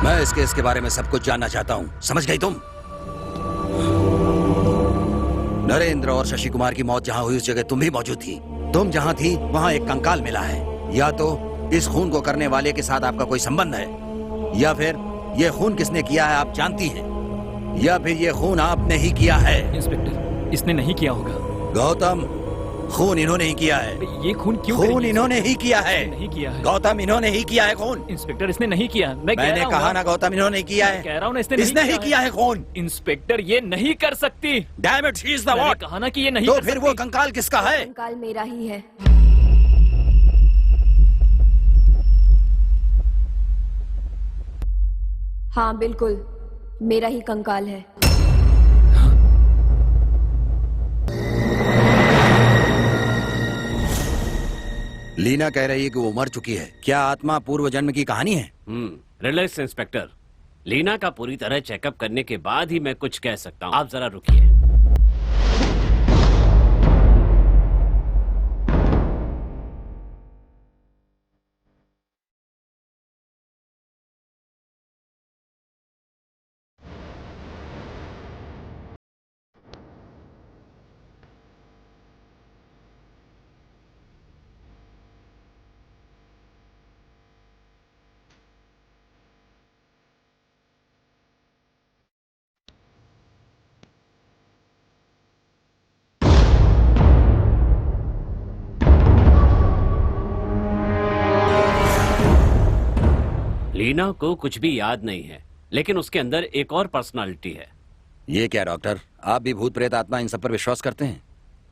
मैं इस केस के बारे में सब कुछ जानना चाहता हूँ, समझ गई तुम? नरेंद्र और शशि कुमार की मौत जहाँ हुई उस जगह तुम भी मौजूद थी। तुम जहाँ थी वहाँ एक कंकाल मिला है। या तो इस खून को करने वाले के साथ आपका कोई संबंध है, या फिर ये खून किसने किया है आप जानती हैं, या फिर ये खून आपने ही किया है। इंस्पेक्टर, इसने नहीं किया होगा। गौतम, खून इन्होंने ही किया है। ये खून क्यों खून करेंगे? इन्होंने ही किया है। नहीं किया है। गौतम, इन्होंने ही किया है खून। इंस्पेक्टर, इसने नहीं किया। मैंने कहा ना गौतम, इन्होंने किया है। कह रहा हूँ ना, इसने ही किया है खून। इंस्पेक्टर, ये नहीं कर सकती। Damn it, she is the मैंने व्हाट। कहा ना कि ये नहीं तो कर फिर सकती। वो कंकाल किसका है? कंकाल मेरा ही है। हाँ बिल्कुल, मेरा ही कंकाल है। लीना कह रही है कि वो मर चुकी है। क्या आत्मा पूर्व जन्म की कहानी है? रिलैक्स इंस्पेक्टर, लीना का पूरी तरह चेकअप करने के बाद ही मैं कुछ कह सकता हूँ। आप जरा रुकिए। लीना को कुछ भी याद नहीं है, लेकिन उसके अंदर एक और पर्सनालिटी है। ये क्या डॉक्टर, आप भी भूत प्रेत आत्मा इन सब पर विश्वास करते हैं?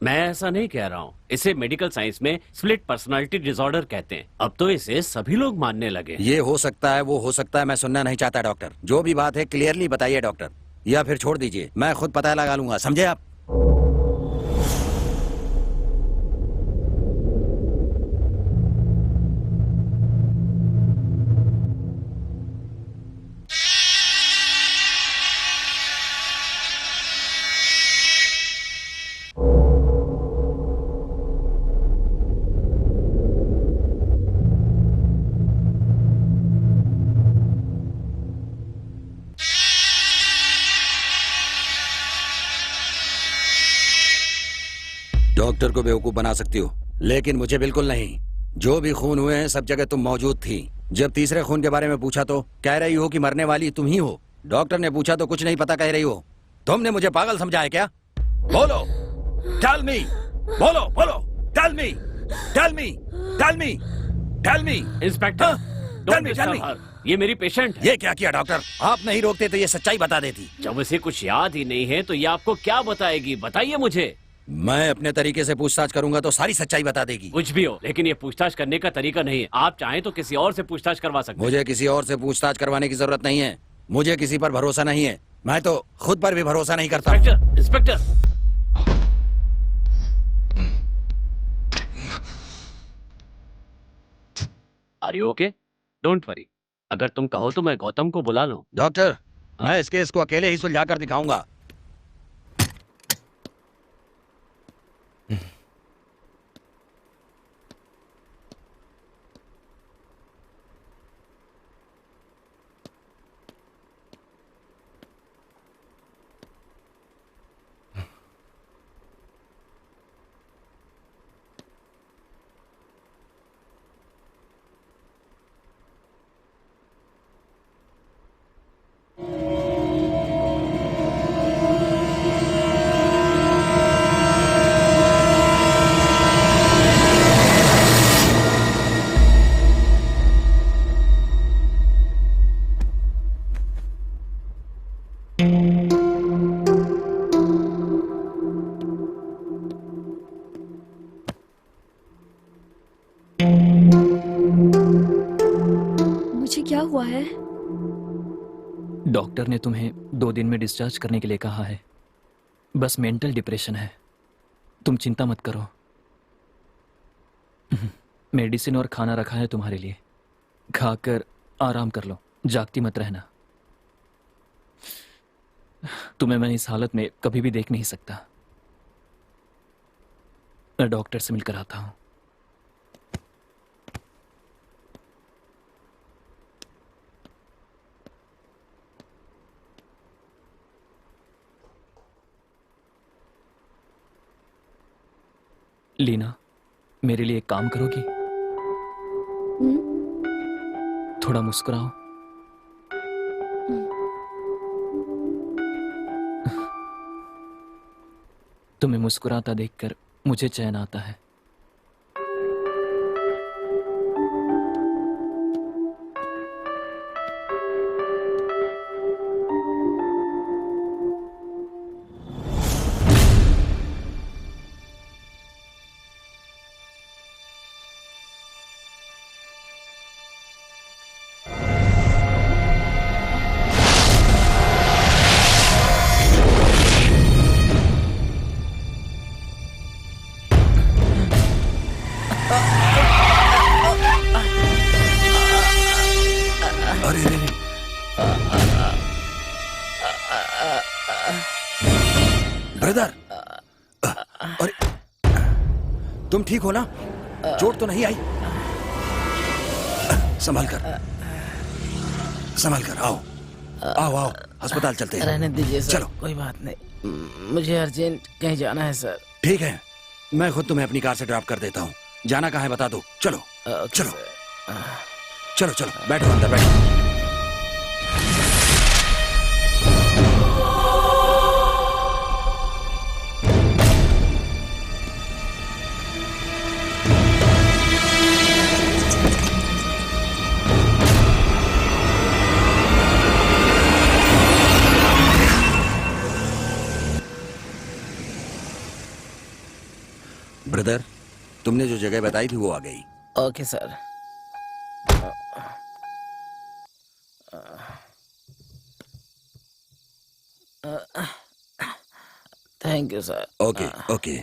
मैं ऐसा नहीं कह रहा हूँ। इसे मेडिकल साइंस में स्प्लिट पर्सनालिटी डिसऑर्डर कहते हैं। अब तो इसे सभी लोग मानने लगे। ये हो सकता है, वो हो सकता है, मैं सुनना नहीं चाहता डॉक्टर। जो भी बात है क्लियरली बताइए डॉक्टर, या फिर छोड़ दीजिए, मैं खुद पता लगा लूंगा, समझे आप? डॉक्टर को बेवकूफ बना सकती हो, लेकिन मुझे बिल्कुल नहीं। जो भी खून हुए हैं सब जगह तुम मौजूद थी। जब तीसरे खून के बारे में पूछा तो कह रही हो कि मरने वाली तुम ही हो। डॉक्टर ने पूछा तो कुछ नहीं पता कह रही हो। तुमने मुझे पागल समझा है क्या? बोलो, टेल मी, बोलो बोलो, tell me, tell me, tell me, tell me. Inspector, Tell don't me, disturb tell me. Her. ये मेरी पेशेंट है। ये क्या किया डॉक्टर? आप नहीं रोकते तो ये सच्चाई बता देती। जब उसे कुछ याद ही नहीं है तो ये आपको क्या बताएगी? बताइए मुझे। मैं अपने तरीके से पूछताछ करूंगा तो सारी सच्चाई बता देगी। कुछ भी हो, लेकिन ये पूछताछ करने का तरीका नहीं है। आप चाहें तो किसी और से पूछताछ करवा सकते हैं। मुझे किसी और से पूछताछ करवाने की जरूरत नहीं है। मुझे किसी पर भरोसा नहीं है। मैं तो खुद पर भी भरोसा नहीं करता। Inspector, inspector. Are you okay? Don't worry. अगर तुम कहो तो मैं गौतम को बुला लूं। डॉक्टर, मैं इस केस को अकेले ही सुलझा कर दिखाऊंगा। मुझे क्या हुआ है? डॉक्टर ने तुम्हें 2 दिन में डिस्चार्ज करने के लिए कहा है। बस मेंटल डिप्रेशन है, तुम चिंता मत करो। मेडिसिन और खाना रखा है तुम्हारे लिए, खाकर आराम कर लो, जागती मत रहना। तुम्हें मैं इस हालत में कभी भी देख नहीं सकता। मैं डॉक्टर से मिलकर आता हूं। लीना, मेरे लिए एक काम करोगी? थोड़ा मुस्कुराओ। तुम्हें मुस्कुराता देखकर मुझे चैन आता है। अरे अरे अरे। ब्रदर, अरे तुम ठीक हो ना? चोट तो नहीं आई? संभाल कर, संभाल कर। आओ आओ आओ, अस्पताल चलते हैं। रहने दीजिए सर, चलो। कोई बात नहीं। मुझे अर्जेंट कहीं जाना है सर। ठीक है, मैं खुद तुम्हें अपनी कार से ड्रॉप कर देता हूँ। जाना कहाँ है बता दो। चलो ओके चलो। सर। चलो चलो, बैठो अंदर बैठो। ब्रदर, तुमने जो जगह बताई थी वो आ गई। Okay sir. Thank you sir. Okay okay.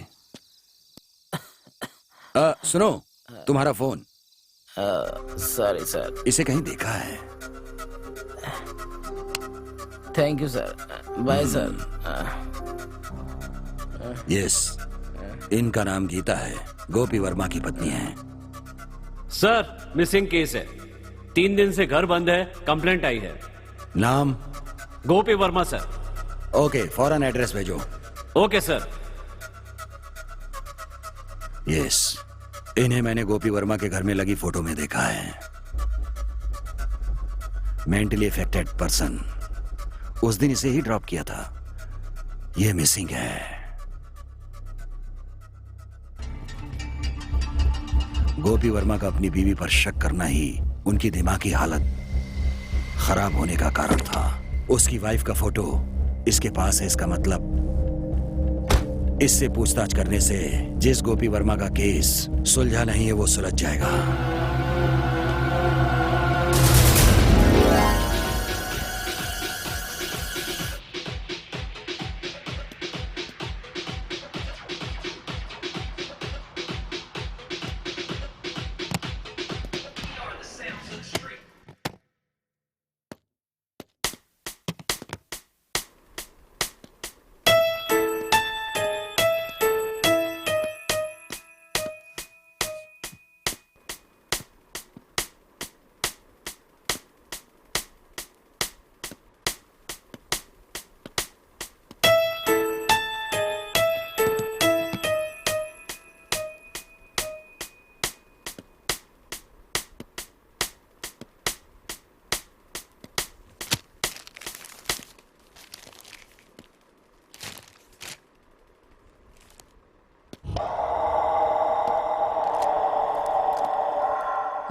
सुनो, तुम्हारा फोन। Sorry sir. इसे कहीं देखा है? Thank you sir. Bye sir. Yes, इनका नाम गीता है, गोपी वर्मा की पत्नी है। सर, मिसिंग केस है। 3 दिन से घर बंद है, कंप्लेंट आई है। नाम? गोपी वर्मा सर। ओके, फौरन एड्रेस भेजो। Okay sir. यस, इन्हें मैंने गोपी वर्मा के घर में लगी फोटो में देखा है। Mentally affected person. उस दिन इसे ही ड्रॉप किया था। ये मिसिंग है। गोपी वर्मा का अपनी बीवी पर शक करना ही उनकी दिमागी हालत खराब होने का कारण था। उसकी वाइफ का फोटो इसके पास है, इसका मतलब इससे पूछताछ करने से जिस गोपी वर्मा का केस सुलझा नहीं है वो सुलझ जाएगा।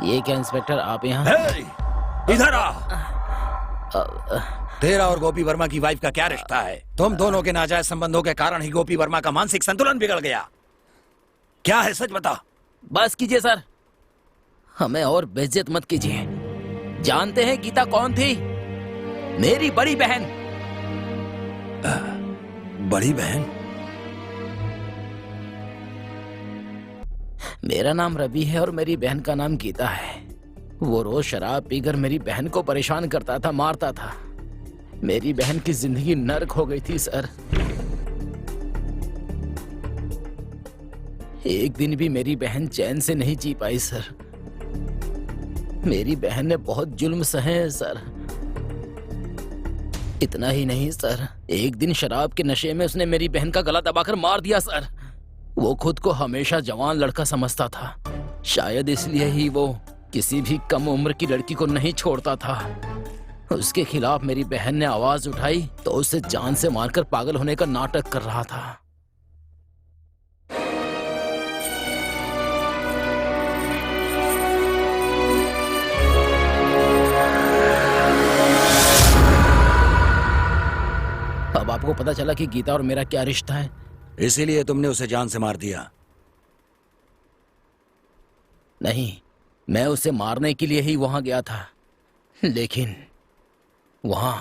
ये क्या इंस्पेक्टर, आप यहाँ? हे, इधर आ। तेरा और गोपी वर्मा की वाइफ का क्या रिश्ता है? तुम दोनों के नाजायज संबंधों के कारण ही गोपी वर्मा का मानसिक संतुलन बिगड़ गया। क्या है, सच बता। बस कीजिए सर, हमें और बेइज्जत मत कीजिए। जानते हैं गीता कौन थी? मेरी बड़ी बहन। बड़ी बहन? मेरा नाम रवि है और मेरी बहन का नाम गीता है। वो रोज शराब पीकर मेरी बहन को परेशान करता था, मारता था। मेरी बहन की जिंदगी नर्क हो गई थी सर। एक दिन भी मेरी बहन चैन से नहीं जी पाई सर। मेरी बहन ने बहुत जुल्म सहे हैं सर। इतना ही नहीं सर, एक दिन शराब के नशे में उसने मेरी बहन का गला दबाकर मार दिया सर। वो खुद को हमेशा जवान लड़का समझता था, शायद इसलिए ही वो किसी भी कम उम्र की लड़की को नहीं छोड़ता था। उसके खिलाफ मेरी बहन ने आवाज उठाई तो उसे जान से मारकर पागल होने का नाटक कर रहा था। अब आपको पता चला कि गीता और मेरा क्या रिश्ता है। इसीलिए तुमने उसे जान से मार दिया? नहीं, मैं उसे मारने के लिए ही वहां गया था, लेकिन वहां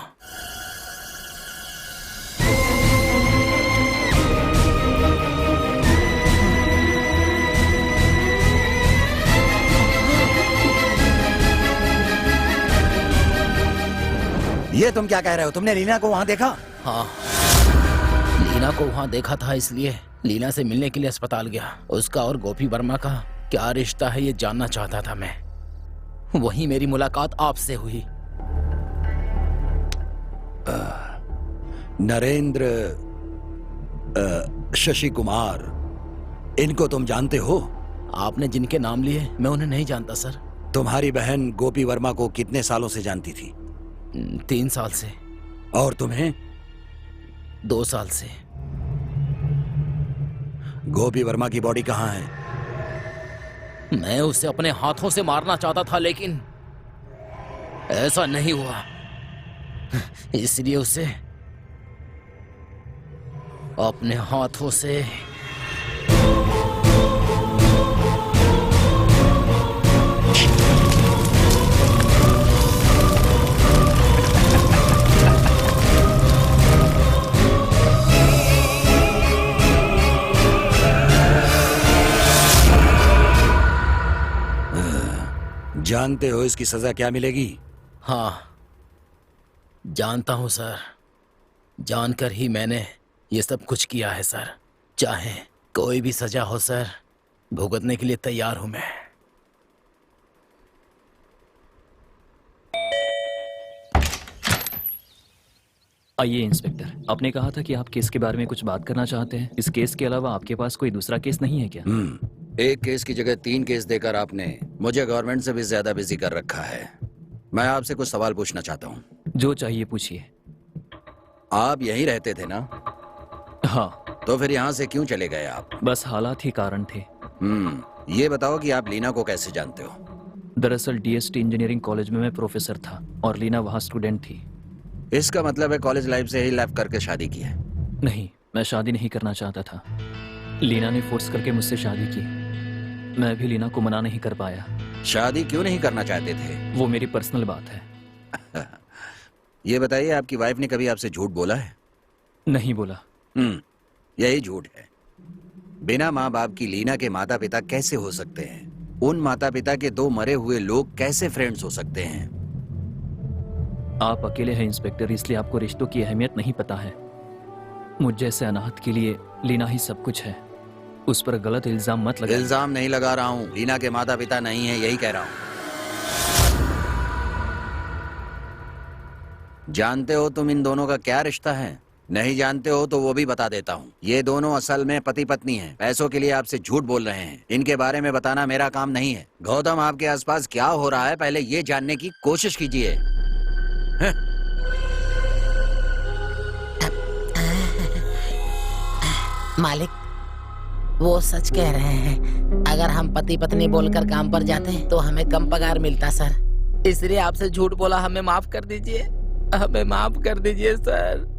ये तुम क्या कह रहे हो? तुमने लीना को वहां देखा? हाँ, लीना को वहां देखा था, इसलिए लीना से मिलने के लिए अस्पताल गया। उसका और गोपी वर्मा का क्या रिश्ता है ये जानना चाहता था मैं। वहीं मेरी मुलाकात आपसे हुई। नरेंद्र शशि कुमार, इनको तुम जानते हो? आपने जिनके नाम लिए मैं उन्हें नहीं जानता सर। तुम्हारी बहन गोपी वर्मा को कितने सालों से जानती थी? 3 साल से। और तुम्हें? 2 साल से। गोपी वर्मा की बॉडी कहाँ है? मैं उसे अपने हाथों से मारना चाहता था, लेकिन ऐसा नहीं हुआ। इसलिए उसे अपने हाथों से जानते हो इसकी सजा क्या मिलेगी? हाँ, जानता हूं सर। जानकर ही मैंने ये सब कुछ किया है सर। चाहे कोई भी सजा हो सर, भुगतने के लिए तैयार हूं मैं। आइए इंस्पेक्टर, आपने कहा था कि आप केस के बारे में कुछ बात करना चाहते हैं। इस केस के अलावा आपके पास कोई दूसरा केस नहीं है क्या? एक केस की जगह 3 केस देकर आपने मुझे गवर्नमेंट से भी ज्यादा बिजी कर रखा है। मैं आपसे कुछ सवाल पूछना चाहता हूँ। जो चाहिए पूछिए। आप यहीं रहते थे ना? हाँ, तो फिर यहाँ से क्यों चले गए आप? बस हालात ही कारण थे। ये बताओ कि आप लीना को कैसे जानते हो? दरअसल डीएसटी इंजीनियरिंग कॉलेज में मैं प्रोफेसर था और लीना वहाँ स्टूडेंट थी। इसका मतलब है कॉलेज लाइफ से ही लेफ्ट करके शादी की है? नहीं, मैं शादी नहीं करना चाहता था। लीना ने फोर्स करके मुझसे शादी की। मैं भी लीना को मना नहीं कर पाया। शादी क्यों नहीं करना चाहते थे? वो मेरी पर्सनल बात है। ये बताइए, आपकी वाइफ ने कभी आपसे झूठ बोला है? नहीं बोला। यही झूठ है। बिना माँ बाप की लीना के माता पिता कैसे हो सकते हैं? उन माता पिता के दो मरे हुए लोग कैसे फ्रेंड्स हो सकते हैं? आप अकेले हैं इंस्पेक्टर, इसलिए आपको रिश्तों की अहमियत नहीं पता है। मुझ जैसे अनाथ के लिए लीना ही सब कुछ है। उस पर गलत इल्जाम मत लगाइए। इल्जाम नहीं लगा रहा हूँ, लीना के माता पिता नहीं है, यही कह रहा हूँ। जानते हो तुम इन दोनों का क्या रिश्ता है? नहीं जानते हो तो वो भी बता देता हूँ। ये दोनों असल में पति पत्नी हैं। पैसों के लिए आपसे झूठ बोल रहे हैं। इनके बारे में बताना मेरा काम नहीं है। गौतम, आपके आसपास क्या हो रहा है पहले ये जानने की कोशिश कीजिए। मालिक, वो सच कह रहे हैं। अगर हम पति पत्नी बोलकर काम पर जाते तो हमें कम पगार मिलता सर। इसलिए आपसे झूठ बोला। हमें माफ कर दीजिए, हमें माफ कर दीजिए सर।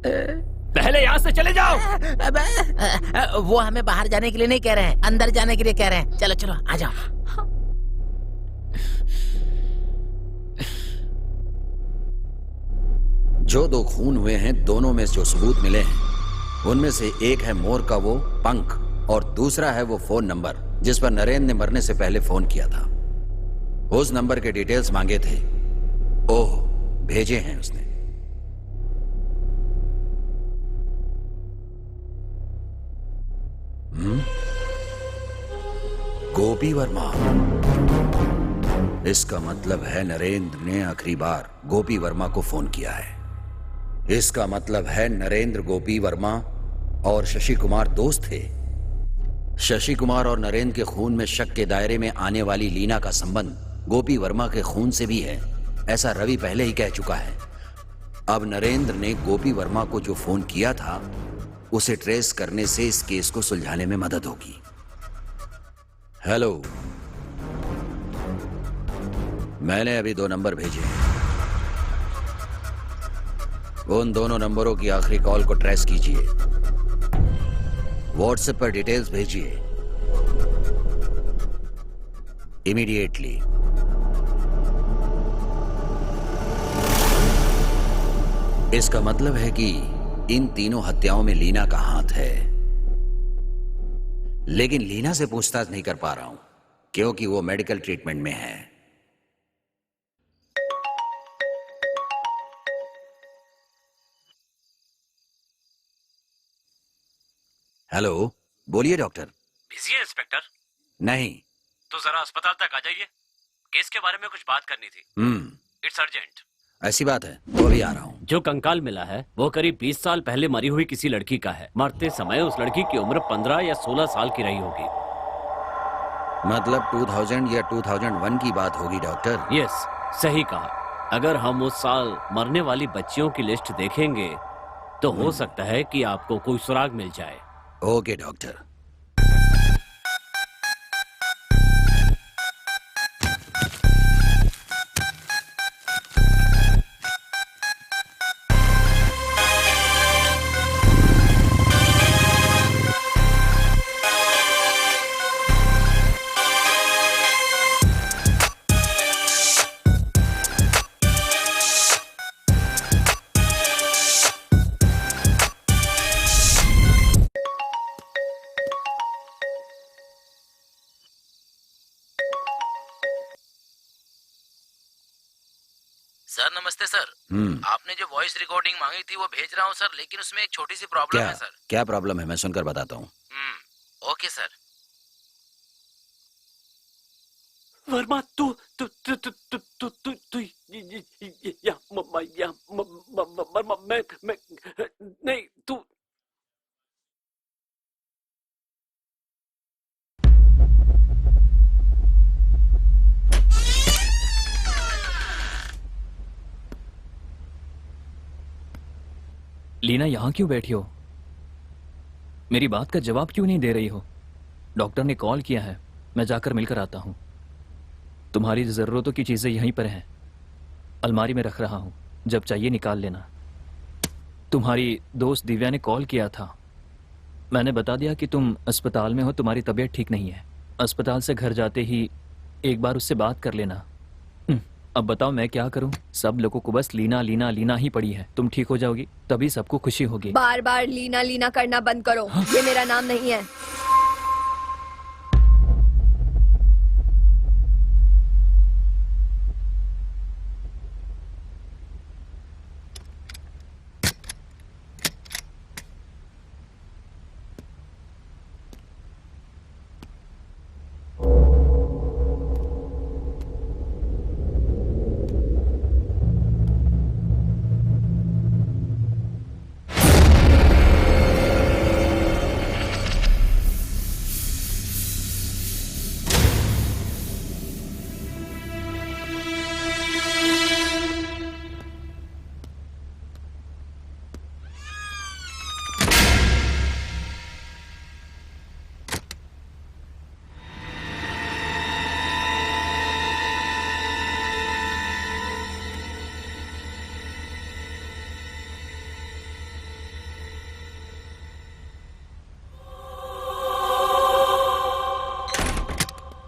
पहले यहाँ से चले जाओ। वो हमें बाहर जाने के लिए नहीं कह रहे हैं, अंदर जाने के लिए कह रहे हैं। चलो चलो आ जाओ। जो दो खून हुए हैं, दोनों में जो सबूत मिले हैं, उनमें से एक है मोर का वो पंख और दूसरा है वो फोन नंबर जिस पर नरेंद्र ने मरने से पहले फोन किया था। उस नंबर के डिटेल्स मांगे थे। ओह, भेजे हैं उसने। गोपी वर्मा। इसका मतलब है नरेंद्र ने आखिरी बार गोपी वर्मा को फोन किया है। इसका मतलब है नरेंद्र, गोपी वर्मा और शशि कुमार दोस्त थे। शशि कुमार और नरेंद्र के खून में शक के दायरे में आने वाली लीना का संबंध गोपी वर्मा के खून से भी है, ऐसा रवि पहले ही कह चुका है। अब नरेंद्र ने गोपी वर्मा को जो फोन किया था उसे ट्रेस करने से इस केस को सुलझाने में मदद होगी। हेलो, मैंने अभी 2 नंबर भेजे हैं। उन दोनों नंबरों की आखिरी कॉल को ट्रेस कीजिए। व्हाट्सएप पर डिटेल्स भेजिए इमीडिएटली। इसका मतलब है कि इन तीनों हत्याओं में लीना का हाथ है, लेकिन लीना से पूछताछ नहीं कर पा रहा हूं क्योंकि वो मेडिकल ट्रीटमेंट में है। हेलो, बोलिए डॉक्टर। बिजी है इंस्पेक्टर? नहीं। तो जरा अस्पताल तक आ जाइए, केस के बारे में कुछ बात करनी थी। It's urgent. ऐसी बात है तो अभी आ रहा हूं। जो कंकाल मिला है वो करीब 20 साल पहले मरी हुई किसी लड़की का है। मरते समय उस लड़की की उम्र 15 या 16 साल की रही होगी। मतलब 2000 या 2001 की बात होगी डॉक्टर। यस, सही कहा। अगर हम उस साल मरने वाली बच्चियों की लिस्ट देखेंगे तो हो सकता है कि आपको कोई सुराग मिल जाए। Okay doctor. सर नमस्ते सर। आपने जो वॉइस रिकॉर्डिंग मांगी थी वो भेज रहा हूँ सर, लेकिन उसमें एक छोटी सी प्रॉब्लम क्या है सर। क्या प्रॉब्लम है? मैं सुनकर बताता हूँ। Okay sir. वर्मा, तू तू तू तू तू तू तू तू या वर्मा, मैं नहीं, तू लीना यहाँ क्यों बैठी हो? मेरी बात का जवाब क्यों नहीं दे रही हो? डॉक्टर ने कॉल किया है, मैं जाकर मिलकर आता हूँ। तुम्हारी ज़रूरतों की चीज़ें यहीं पर हैं, अलमारी में रख रहा हूँ, जब चाहिए निकाल लेना। तुम्हारी दोस्त दिव्या ने कॉल किया था, मैंने बता दिया कि तुम अस्पताल में हो, तुम्हारी तबीयत ठीक नहीं है। अस्पताल से घर जाते ही एक बार उससे बात कर लेना। अब बताओ मैं क्या करूं? सब लोगों को बस लीना लीना लीना ही पड़ी है। तुम ठीक हो जाओगी तभी सबको खुशी होगी। बार बार लीना लीना करना बंद करो। ये मेरा नाम नहीं है।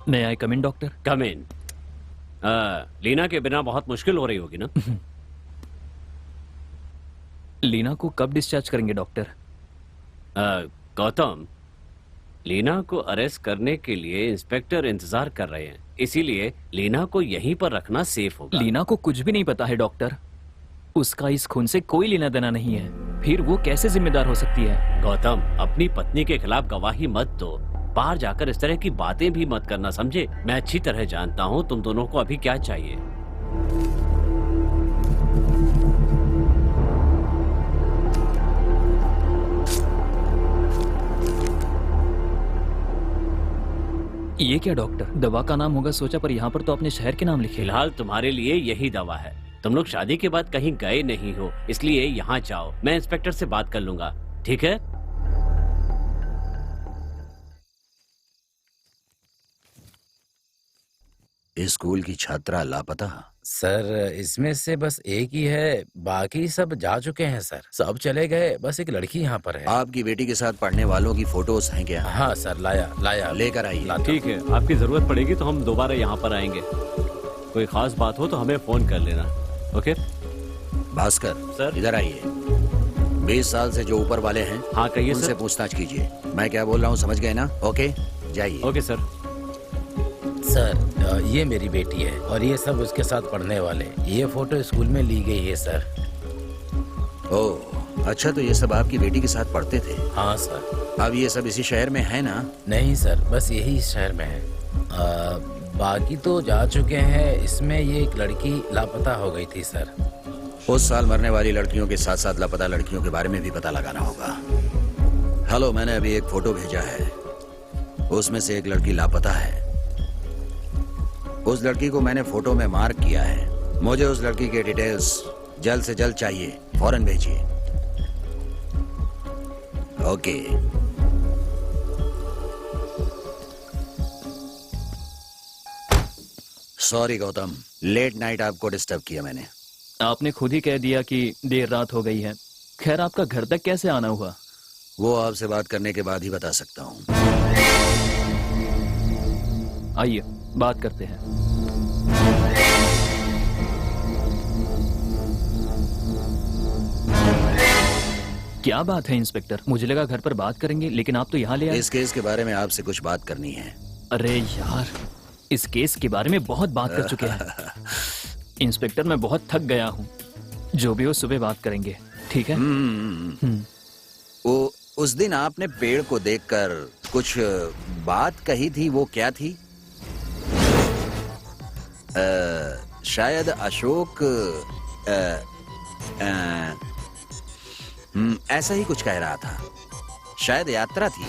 मैं आई कम इन डॉक्टर? कम इन। लीना के बिना बहुत मुश्किल हो रही होगी ना? लीना को कब डिस्चार्ज करेंगे डॉक्टर? गौतम, लीना को अरेस्ट करने के लिए इंस्पेक्टर इंतजार कर रहे हैं, इसीलिए लीना को यहीं पर रखना सेफ होगा। लीना को कुछ भी नहीं पता है डॉक्टर, उसका इस खून से कोई लेना देना नहीं है, फिर वो कैसे जिम्मेदार हो सकती है? गौतम, अपनी पत्नी के खिलाफ गवाही मत दो, बाहर जाकर इस तरह की बातें भी मत करना, समझे? मैं अच्छी तरह जानता हूँ तुम दोनों को अभी क्या चाहिए। ये क्या डॉक्टर, दवा का नाम होगा सोचा, पर यहाँ पर तो अपने शहर के नाम लिखे। फिलहाल तुम्हारे लिए यही दवा है। तुम लोग शादी के बाद कहीं गए नहीं हो, इसलिए यहाँ जाओ, मैं इंस्पेक्टर से बात कर लूंगा, ठीक है? इस स्कूल की छात्रा लापता। सर इसमें से बस एक ही है, बाकी सब जा चुके हैं सर, सब चले गए, बस एक लड़की यहाँ पर है। आपकी बेटी के साथ पढ़ने वालों की फोटोज हैं क्या? हाँ सर, लाया लेकर आइए। ठीक है, आपकी जरूरत पड़ेगी तो हम दोबारा यहाँ पर आएंगे। कोई खास बात हो तो हमें फोन कर लेना, ओके? भास्कर सर। इधर आइए। 20 साल से जो ऊपर वाले हैं, हाँ कहिए उनसे सर। पूछताछ कीजिए। मैं क्या बोल रहा हूँ समझ गए ना? ओके जाइए। Okay sir. सर ये मेरी बेटी है और ये सब उसके साथ पढ़ने वाले। ये फोटो स्कूल में ली गई है सर। ओह अच्छा, तो ये सब आपकी बेटी के साथ पढ़ते थे? हाँ सर। अब ये सब इसी शहर में है ना? नहीं सर, बस यही इस शहर में है, बाकी तो जा चुके हैं। इसमें ये एक लड़की लापता हो गई थी सर। उस साल मरने वाली लड़कियों के साथ साथ लापता लड़कियों के बारे में भी पता लगाना होगा। हेलो, मैंने अभी एक फोटो भेजा है, उसमें से एक लड़की लापता है। उस लड़की को मैंने फोटो में मार्क किया है। मुझे उस लड़की के डिटेल्स जल्द से जल्द चाहिए, फौरन भेजिए। Okay. Sorry Gautam, late night आपको डिस्टर्ब किया मैंने। आपने खुद ही कह दिया कि देर रात हो गई है। खैर आपका घर तक कैसे आना हुआ? वो आपसे बात करने के बाद ही बता सकता हूँ। आइए बात करते हैं। क्या बात है इंस्पेक्टर? मुझे लगा घर पर बात करेंगे, लेकिन आप तो यहाँ ले आए। इस केस के बारे में आपसे कुछ बात करनी है। अरे यार, इस केस के बारे में बहुत बात कर चुके हैं इंस्पेक्टर, मैं बहुत थक गया हूँ। जो भी हो सुबह बात करेंगे, ठीक है? वो उस दिन आपने पेड़ को देखकर कुछ बात कही थी, वो क्या थी? शायद अशोक ऐसा ही कुछ कह रहा था। शायद यात्रा थी।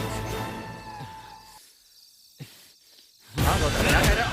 हाँ गौतम, क्या कह रहा?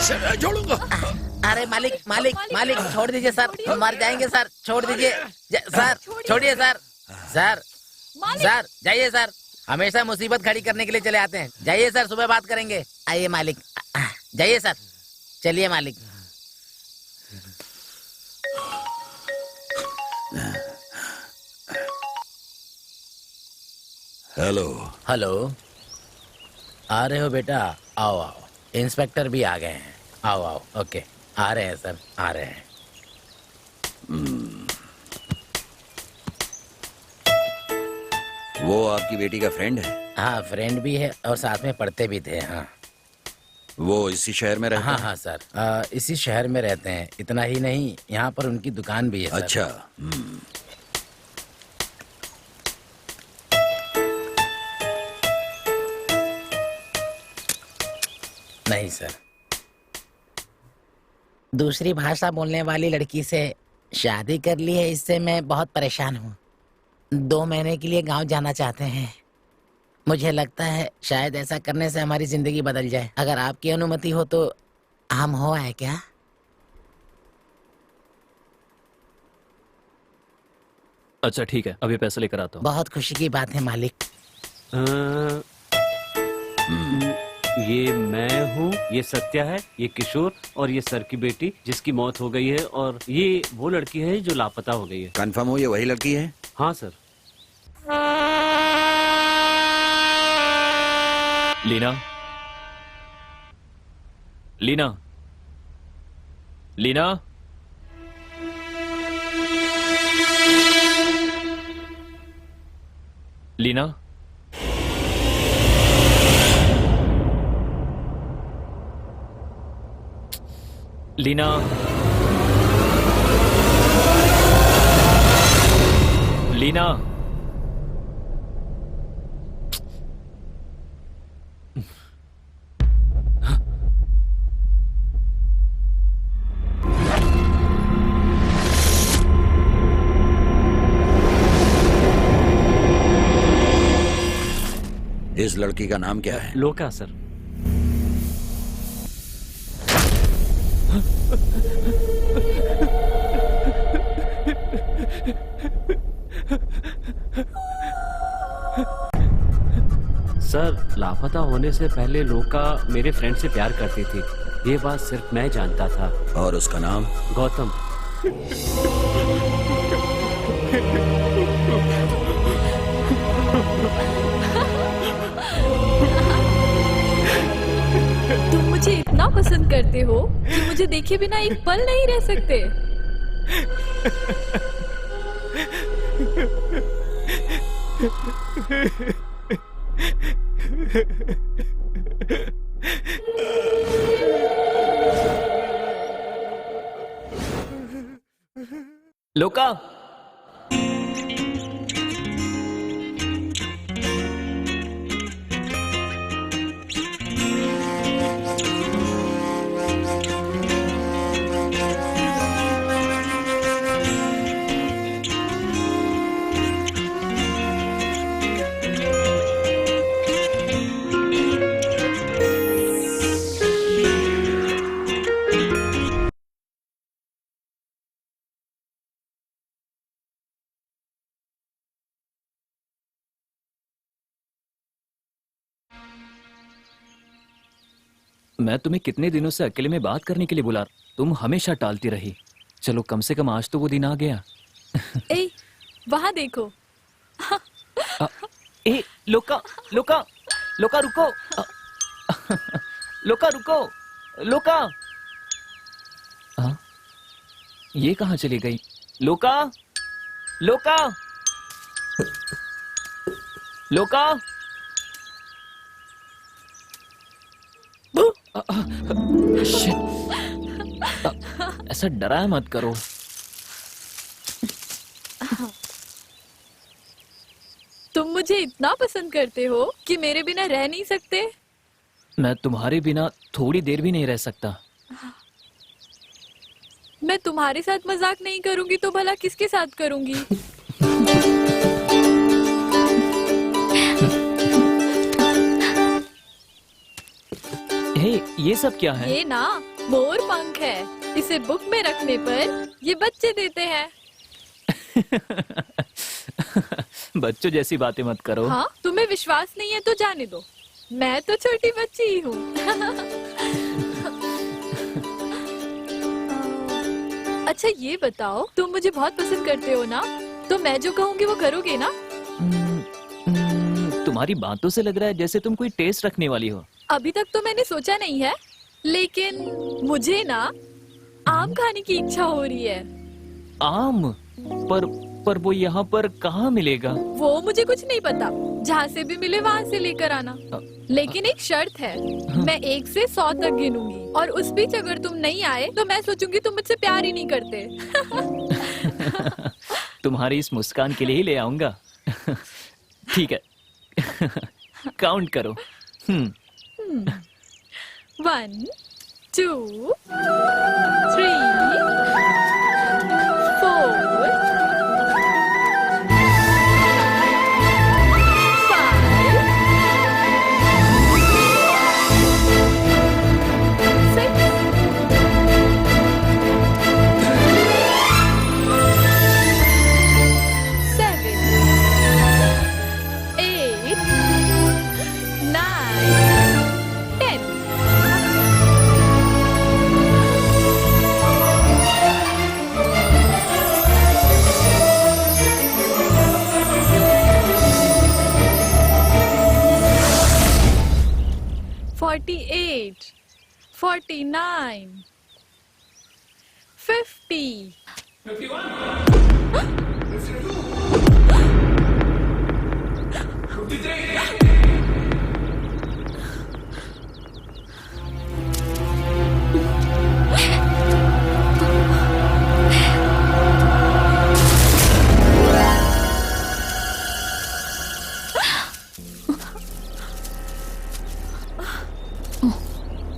इसे छोड़ूंगा। अरे मालिक मालिक मालिक छोड़ दीजिए सर, हम मर जाएंगे सर, छोड़ दीजिए सर, छोड़िए सर। सर सर जाइए सर, हमेशा मुसीबत खड़ी करने के लिए चले आते हैं। जाइए सर, सुबह बात करेंगे। आइए मालिक, जाइए सर, चलिए मालिक। हेलो। हेलो, आ रहे हो बेटा? आओ आओ, इंस्पेक्टर भी आ गए हैं। आओ आओ, ओके, आ रहे हैं सर, आ रहे हैं। वो आपकी बेटी का फ्रेंड है? हाँ, फ्रेंड भी है और साथ में पढ़ते भी थे। हाँ वो इसी शहर में रहता हाँ है? हाँ सर, इसी शहर में रहते हैं। इतना ही नहीं, यहाँ पर उनकी दुकान भी है सर। अच्छा। नहीं सर, दूसरी भाषा बोलने वाली लड़की से शादी कर ली है, इससे मैं बहुत परेशान हूँ। 2 महीने के लिए गांव जाना चाहते हैं। मुझे लगता है शायद ऐसा करने से हमारी जिंदगी बदल जाए। अगर आपकी अनुमति हो तो हम हो आए क्या? अच्छा ठीक है, अभी पैसे लेकर आता हूँ। बहुत खुशी की बात है मालिक। ये मैं हूँ, ये सत्या है, ये किशोर और ये सर की बेटी जिसकी मौत हो गई है, और ये वो लड़की है जो लापता हो गई है। कंफर्म हो ये वही लड़की है? हाँ सर। लीना, लीना, लीना, लीना, लीना, लीना, इस लड़की का नाम क्या है? लोका सर। सर, लापता होने से पहले लोका मेरे फ्रेंड से प्यार करती थी। ये बात सिर्फ मैं जानता था। और उसका नाम? गौतम। तुम मुझे इतना पसंद करते हो कि मुझे देखे बिना एक पल नहीं रह सकते। लोका, मैं तुम्हें कितने दिनों से अकेले में बात करने के लिए बुला, तुम हमेशा टालती रही। चलो कम से कम आज तो वो दिन आ गया। ए, वहाँ देखो। ए, लोका, लोका, लोका रुको। लोका रुको, लोका। ये कहाँ चली गई? लोका, लोका, लोका। शिट, ऐसा डराया मत करो। तुम मुझे इतना पसंद करते हो कि मेरे बिना रह नहीं सकते। मैं तुम्हारे बिना थोड़ी देर भी नहीं रह सकता। मैं तुम्हारे साथ मजाक नहीं करूंगी तो भला किसके साथ करूंगी? हे, ये सब क्या है? ये ना मोर पंख है, इसे बुक में रखने पर ये बच्चे देते हैं। बच्चों जैसी बातें मत करो। हाँ, तुम्हें विश्वास नहीं है तो जाने दो, मैं तो छोटी बच्ची ही हूँ। अच्छा ये बताओ, तुम मुझे बहुत पसंद करते हो ना? तो मैं जो कहूँगी वो करोगे ना? तुम्हारी बातों से लग रहा है जैसे तुम कोई टेस्ट रखने वाली हो। अभी तक तो मैंने सोचा नहीं है, लेकिन मुझे ना आम खाने की इच्छा हो रही है। आम? पर वो यहाँ पर कहाँ मिलेगा? वो मुझे कुछ नहीं पता, जहाँ से भी मिले वहाँ से लेकर आना। लेकिन एक शर्त है, मैं 1 से 100 तक गिनूंगी, और उस बीच अगर तुम नहीं आए तो मैं सोचूंगी तुम मुझसे प्यार ही नहीं करते। तुम्हारी इस मुस्कान के लिए ही ले आऊंगा। ठीक है। काउंट करो। 1, 2, 3, 4, 48, 49, 50.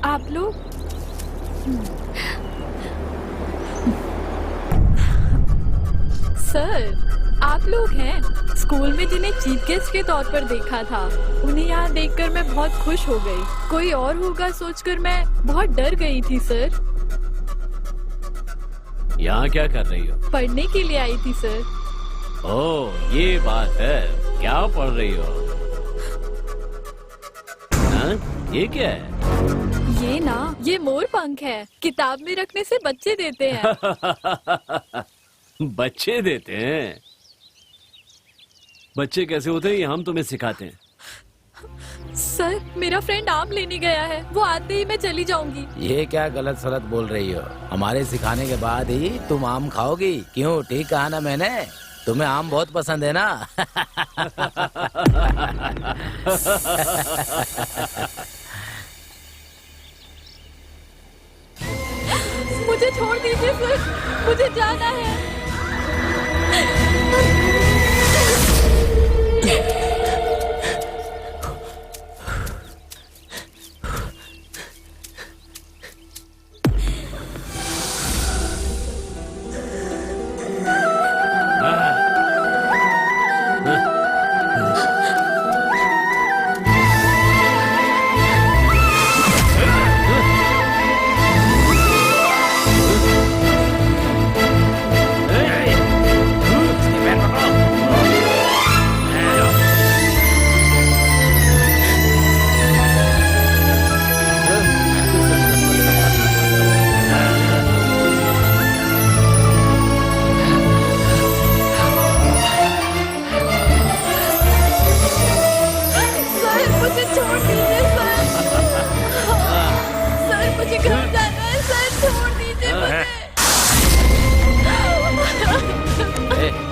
आप लोग सर, आप लोग हैं स्कूल में जिन्हें चीफ गेस्ट के तौर पर देखा था। उन्हें यहाँ देखकर मैं बहुत खुश हो गई। कोई और होगा सोचकर मैं बहुत डर गई थी सर। यहाँ क्या कर रही हो? पढ़ने के लिए आई थी सर। ओह, ये बात है। क्या पढ़ रही हो? हाँ? ये क्या है? ये ना, ये मोर पंख है। किताब में रखने से बच्चे देते हैं। बच्चे देते हैं? बच्चे कैसे होते हैं ये हम तुम्हें सिखाते हैं। सर, मेरा फ्रेंड आम लेने गया है, वो आते ही मैं चली जाऊंगी। ये क्या गलत सलत बोल रही हो? हमारे सिखाने के बाद ही तुम आम खाओगी। क्यों, ठीक कहा ना मैंने? तुम्हें आम बहुत पसंद है ना? मुझे छोड़ दीजिए सर, मुझे जाना है।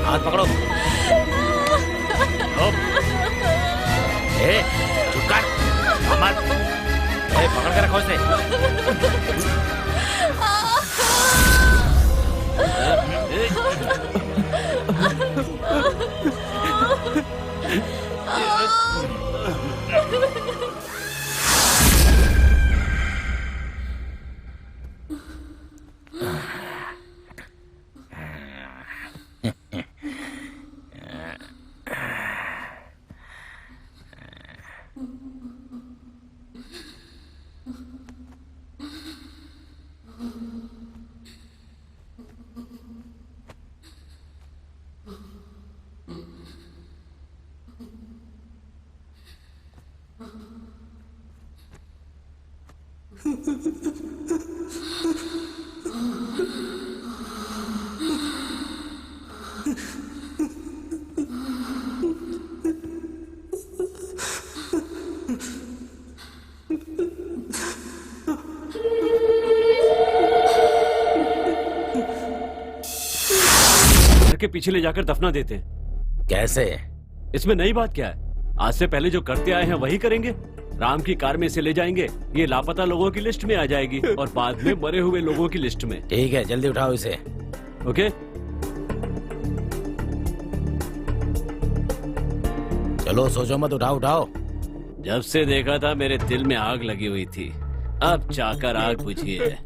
हाथ पकड़ो। चुप कर, मत। पकड़ के रखो इसे। घर के पीछे ले जाकर दफना देते हैं। कैसे? इसमें नई बात क्या है? आज से पहले जो करते आए हैं वही करेंगे। राम की कार में इसे ले जाएंगे, ये लापता लोगों की लिस्ट में आ जाएगी और बाद में मरे हुए लोगों की लिस्ट में। ठीक है, जल्दी उठाओ इसे। ओके? चलो सोचो मत, उठाओ उठाओ। जब से देखा था मेरे दिल में आग लगी हुई थी, अब चाकर आग बुझी है।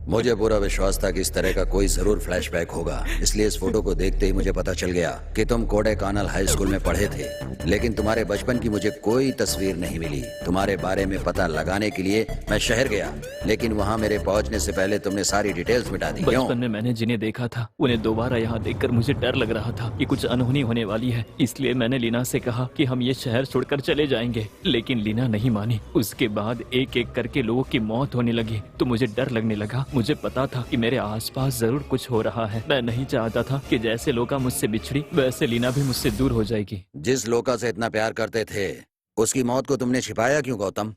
मुझे पूरा विश्वास था कि इस तरह का कोई जरूर फ्लैशबैक होगा, इसलिए इस फोटो को देखते ही मुझे पता चल गया कि तुम कोडेकानल हाई स्कूल में पढ़े थे, लेकिन तुम्हारे बचपन की मुझे कोई तस्वीर नहीं मिली। तुम्हारे बारे में पता लगाने के लिए मैं शहर गया, लेकिन वहाँ मेरे पहुँचने से पहले तुमने सारी डिटेल्स मिटा दी। क्यों? बचपन में मैंने जिन्हें देखा था उन्हें दोबारा यहाँ देखकर मुझे डर लग रहा था कि कुछ अनहोनी होने वाली है, इसलिए मैंने लीना से कहा कि हम ये शहर छोड़कर चले जाएंगे, लेकिन लीना नहीं मानी। उसके बाद एक एक करके लोगों की मौत होने लगी तो मुझे डर लगने लगा। मुझे पता था कि मेरे आसपास जरूर कुछ हो रहा है। मैं नहीं चाहता था कि जैसे लोका मुझसे बिछड़ी वैसे लीना भी मुझसे दूर हो जाएगी। जिस लोका से इतना प्यार करते थे उसकी मौत को तुमने छिपाया क्यों गौतम?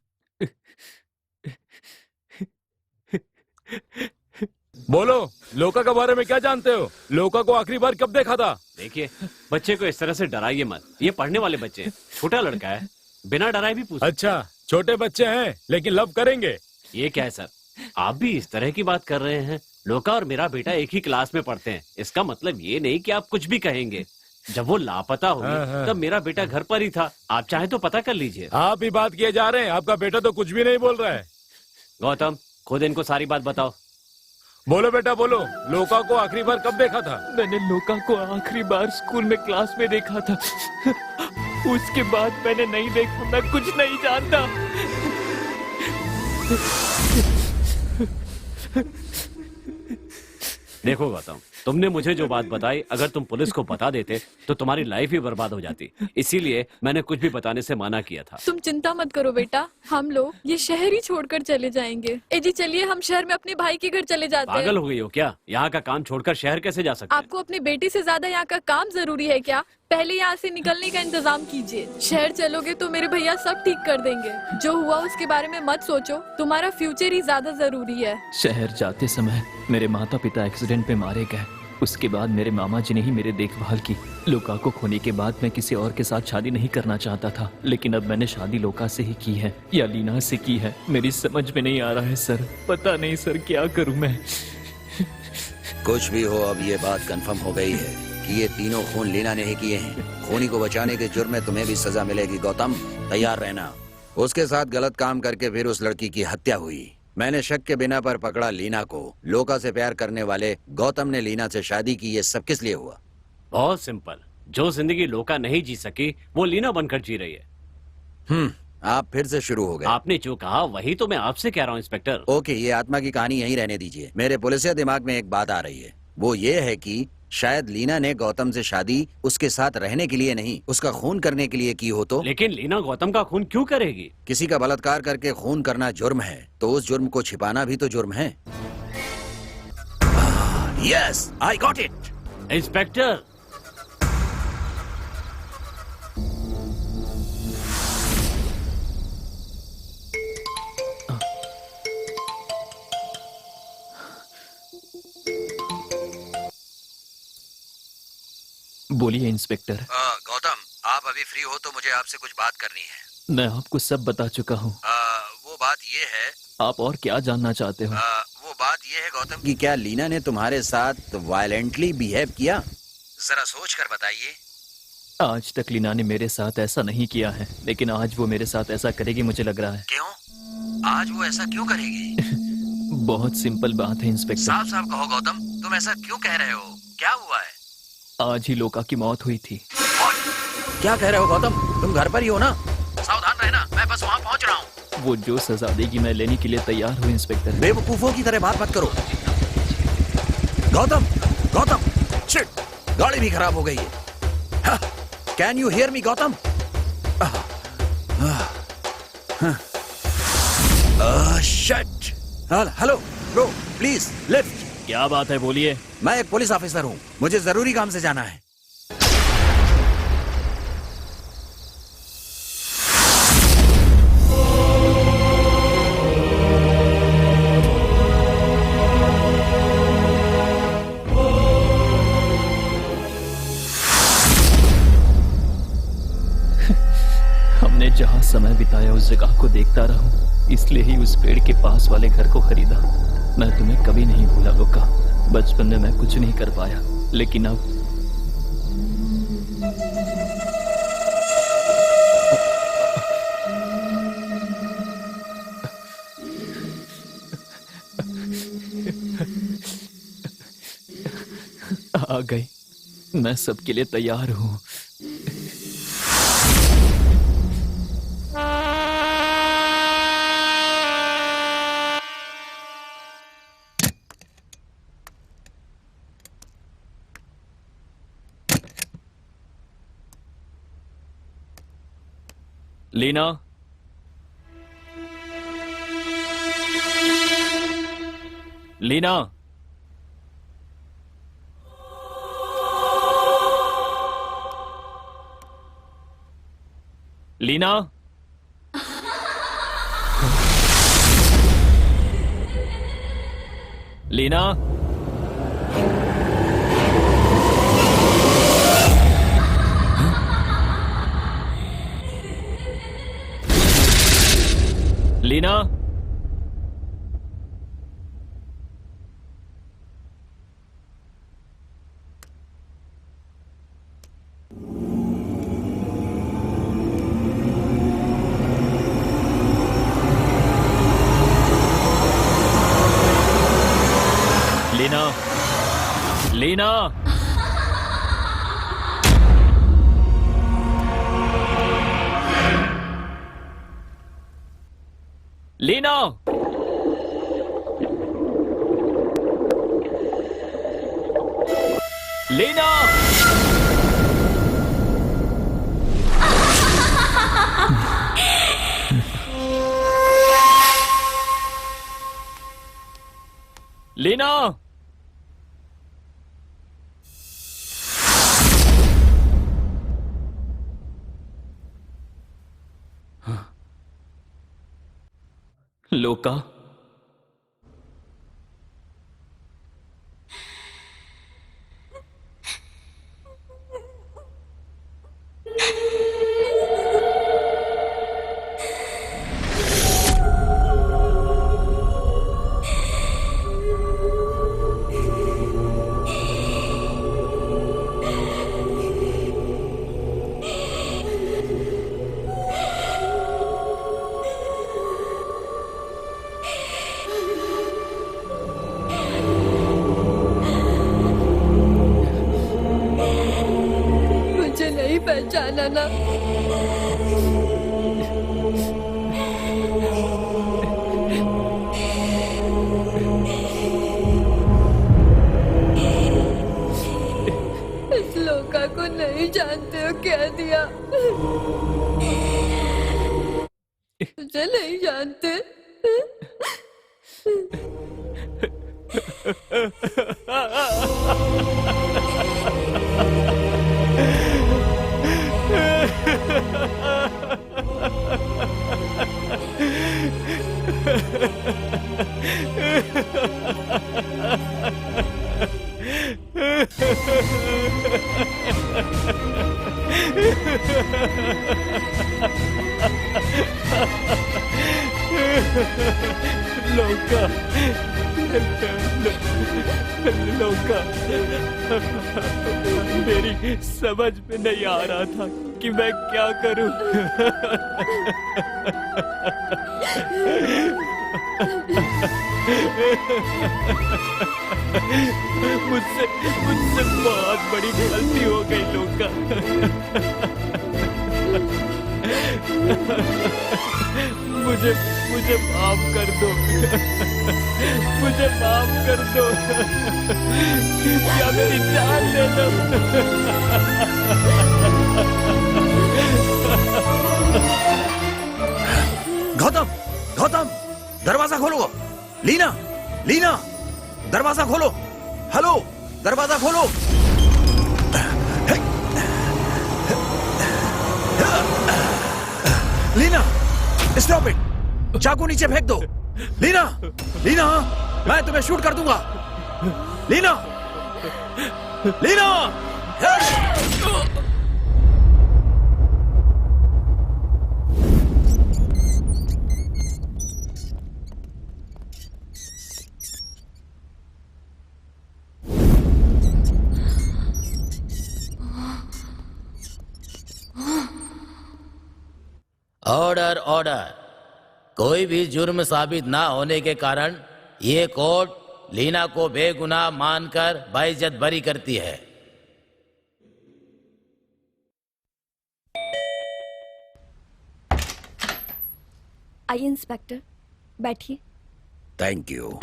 बोलो, लोका के बारे में क्या जानते हो? लोका को आखिरी बार कब देखा था? देखिए, बच्चे को इस तरह से डराइए मत। ये पढ़ने वाले बच्चे हैं, छोटा लड़का है, बिना डराए भी पूछ। अच्छा, छोटे बच्चे हैं लेकिन लव करेंगे। ये क्या है सर, आप भी इस तरह की बात कर रहे हैं? लोका और मेरा बेटा एक ही क्लास में पढ़ते हैं, इसका मतलब ये नहीं कि आप कुछ भी कहेंगे। जब वो लापता हुई तब मेरा बेटा घर पर ही था, आप चाहे तो पता कर लीजिए। आप ही बात किए जा रहे हैं, आपका बेटा तो कुछ भी नहीं बोल रहा है। गौतम, खुद इनको सारी बात बताओ। बोलो बेटा बोलो, लोका को आखिरी बार कब देखा था? मैंने लोका को आखिरी बार स्कूल में क्लास में देखा था। उसके बाद मैंने नहीं देखा, मैं कुछ नहीं जानता। देखो गौतम, तुमने मुझे जो बात बताई, अगर तुम पुलिस को बता देते तो तुम्हारी लाइफ ही बर्बाद हो जाती, इसीलिए मैंने कुछ भी बताने से मना किया था। तुम चिंता मत करो बेटा, हम लोग ये शहर ही छोड़कर चले जाएंगे। ए जी चलिए, हम शहर में अपने भाई के घर चले जाते हैं। पागल हो गई हो क्या? यहाँ का काम छोड़कर शहर कैसे जा सकते हैं? आपको अपनी बेटी से ज्यादा यहाँ का काम जरूरी है क्या? पहले यहाँ से निकलने का इंतजाम कीजिए। शहर चलोगे तो मेरे भैया सब ठीक कर देंगे। जो हुआ उसके बारे में मत सोचो, तुम्हारा फ्यूचर ही ज्यादा जरूरी है। शहर जाते समय मेरे माता पिता एक्सीडेंट में मारे गए। उसके बाद मेरे मामा जी ने ही मेरे देखभाल की। लोका को खोने के बाद मैं किसी और के साथ शादी नहीं करना चाहता था, लेकिन अब मैंने शादी लोका से ही की है या लीना से की है, मेरी समझ में नहीं आ रहा है सर। पता नहीं सर क्या करूं मैं। कुछ भी हो, अब ये बात कंफर्म हो गई है कि ये तीनों खून लीना ने ही किए हैं। खूनी को बचाने के जुर्म में तुम्हें भी सजा मिलेगी गौतम, तैयार रहना। उसके साथ गलत काम करके फिर उस लड़की की हत्या हुई। मैंने शक के बिना पर पकड़ा लीना को। लोका से प्यार करने वाले गौतम ने लीना से शादी की। ये सब किस लिए हुआ? बहुत सिंपल, जो जिंदगी लोका नहीं जी सकी वो लीना बनकर जी रही है। आप फिर से शुरू हो गए। आपने जो कहा वही तो मैं आपसे कह रहा हूँ इंस्पेक्टर। ओके, ये आत्मा की कहानी यहीं रहने दीजिए। मेरे पुलिसिया दिमाग में एक बात आ रही है, वो ये है कि शायद लीना ने गौतम से शादी उसके साथ रहने के लिए नहीं, उसका खून करने के लिए की हो तो। लेकिन लीना गौतम का खून क्यों करेगी? किसी का बलात्कार करके खून करना जुर्म है, तो उस जुर्म को छिपाना भी तो जुर्म है। Yes, I got it. Inspector, बोलिए इंस्पेक्टर। गौतम, आप अभी फ्री हो तो मुझे आपसे कुछ बात करनी है। मैं आपको सब बता चुका हूँ। वो बात ये है, आप और क्या जानना चाहते हो? वो बात ये है गौतम कि क्या लीना ने तुम्हारे साथ वायलेंटली बिहेव किया? जरा सोच कर बताइए। आज तक लीना ने मेरे साथ ऐसा नहीं किया है, लेकिन आज वो मेरे साथ ऐसा करेगी मुझे लग रहा है। क्यों? आज वो ऐसा क्यों करेगी? बहुत सिंपल बात है इंस्पेक्टर। साफ साफ कहो गौतम, तुम ऐसा क्यों कह रहे हो? क्या हुआ है? आज ही लोका की मौत हुई थी। क्या कह रहे हो गौतम? तुम घर पर ही हो ना? सावधान रहना, मैं बस वहाँ वो जो सजा देगी मैं लेने के लिए तैयार हूँ इंस्पेक्टर। बेवकूफों की तरह बात मत करो। गौतम, गौतम, शिट, गाड़ी भी खराब हो गई है। Can you hear me Gautam? Shit. Hello bro, please lift. क्या बात है, बोलिए। मैं एक पुलिस ऑफिसर हूँ, मुझे जरूरी काम से जाना है। हमने जहाँ समय बिताया उस जगह को देखता रहूं, इसलिए ही उस पेड़ के पास वाले घर को खरीदा। मैं तुम्हें कभी नहीं भूला लोका। बचपन में मैं कुछ नहीं कर पाया, लेकिन अब आ गई। मैं सबके लिए तैयार हूँ। लीना, लीना, लीना, लीना, लीना, लीना, लीना, लीना, लीना, लीना, लोका, मुझे नहीं पहचाना ना? इस लोका को नहीं जानते हो क्या दिया? मुझे नहीं जानते। लोका, लोका, मेरी समझ में नहीं आ रहा था कि मैं क्या करूं। मुझसे मुझसे बहुत बड़ी गलती हो गई लोका। मुझे मुझे माफ कर दो। मुझे माफ कर दो या मेरी जान ले लो। गौतम, गौतम, दरवाजा खोलो। लीना, लीना, दरवाजा खोलो। हेलो, दरवाजा खोलो। Leena, stop it. चाकू नीचे फेंक दो। लीना, लीना, मैं तुम्हें शूट कर दूंगा। लीना, लीना। Order order. कोई भी जुर्म साबित ना होने के कारण ये कोर्ट लीना को बेगुनाह मानकर बाइज्जत बरी करती है। आइए इंस्पेक्टर, बैठिए। Thank you.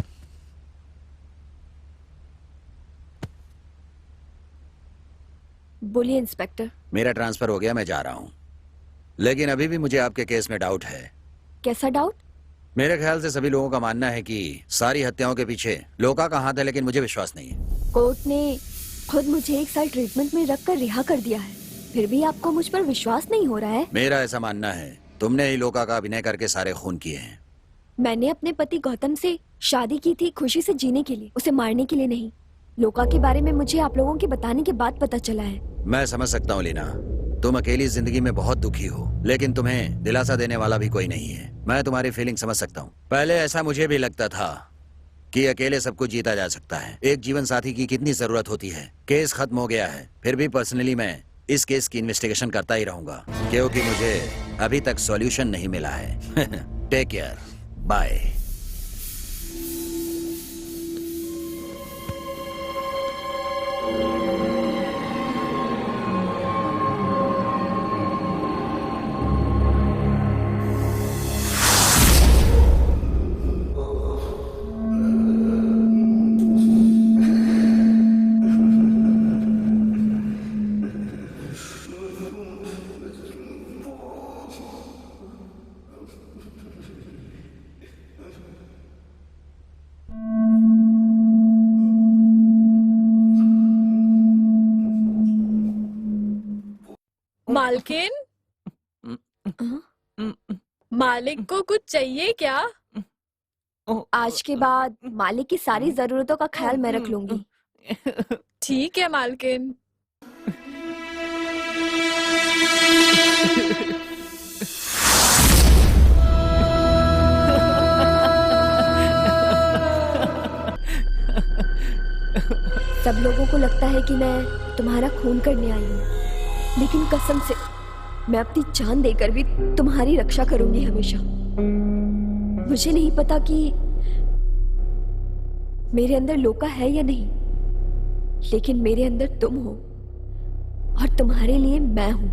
बोलिए इंस्पेक्टर। मेरा ट्रांसफर हो गया, मैं जा रहा हूं। लेकिन अभी भी मुझे आपके केस में डाउट है। कैसा डाउट? मेरे ख्याल से सभी लोगों का मानना है कि सारी हत्याओं के पीछे लोका का हाथ है, लेकिन मुझे विश्वास नहीं है। कोर्ट ने खुद मुझे 1 साल ट्रीटमेंट में रखकर रिहा कर दिया है, फिर भी आपको मुझ पर विश्वास नहीं हो रहा है? मेरा ऐसा मानना है, तुमने ही लोका का अभिनय करके सारे खून किए हैं। मैंने अपने पति गौतम से शादी की थी खुशी से जीने के लिए, उसे मारने के लिए नहीं। लोका के बारे में मुझे आप लोगों के बताने के बाद पता चला है। मैं समझ सकता हूँ लीना, तुम अकेली जिंदगी में बहुत दुखी हो, लेकिन तुम्हें दिलासा देने वाला भी कोई नहीं है। मैं तुम्हारी फीलिंग समझ सकता हूँ। पहले ऐसा मुझे भी लगता था कि अकेले सब कुछ जीता जा सकता है। एक जीवन साथी की कितनी जरूरत होती है। केस खत्म हो गया है, फिर भी पर्सनली मैं इस केस की इन्वेस्टिगेशन करता ही रहूंगा, क्योंकि मुझे अभी तक सॉल्यूशन नहीं मिला है। Take care, bye. मालकिन, मालिक को कुछ चाहिए क्या? आज के बाद मालिक की सारी जरूरतों का ख्याल मैं रख लूंगी। ठीक है मालकिन। सब लोगों को लगता है कि मैं तुम्हारा खून करने आई हूँ, लेकिन कसम से मैं अपनी जान देकर भी तुम्हारी रक्षा करूंगी हमेशा। मुझे नहीं पता कि मेरे अंदर लोका है या नहीं, लेकिन मेरे अंदर तुम हो और तुम्हारे लिए मैं हूं।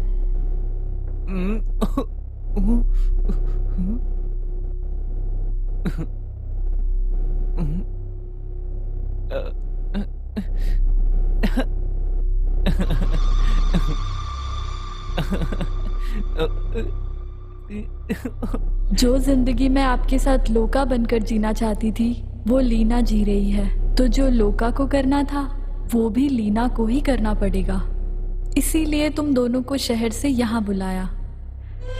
जो जिंदगी मैं आपके साथ लोका बनकर जीना चाहती थी, वो लीना जी रही है। तो जो लोका को करना था, वो भी लीना को ही करना पड़ेगा। इसीलिए तुम दोनों को शहर से यहाँ बुलाया।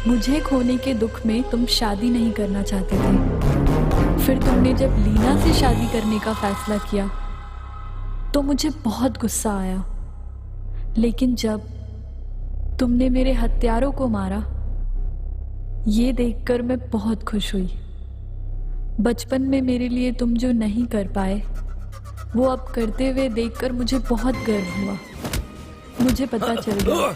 मुझे खोने के दुख में तुम शादी नहीं करना चाहते थे। फिर तुमने जब लीना से शादी करने का फैसला किया, तो मुझे बहुत गुस्सा आया। लेकिन जब तुमने मेरे हत्यारों को मारा, ये देखकर मैं बहुत खुश हुई। बचपन में मेरे लिए तुम जो नहीं कर पाए, वो अब करते हुए देखकर मुझे बहुत गर्व हुआ। मुझे पता चल गया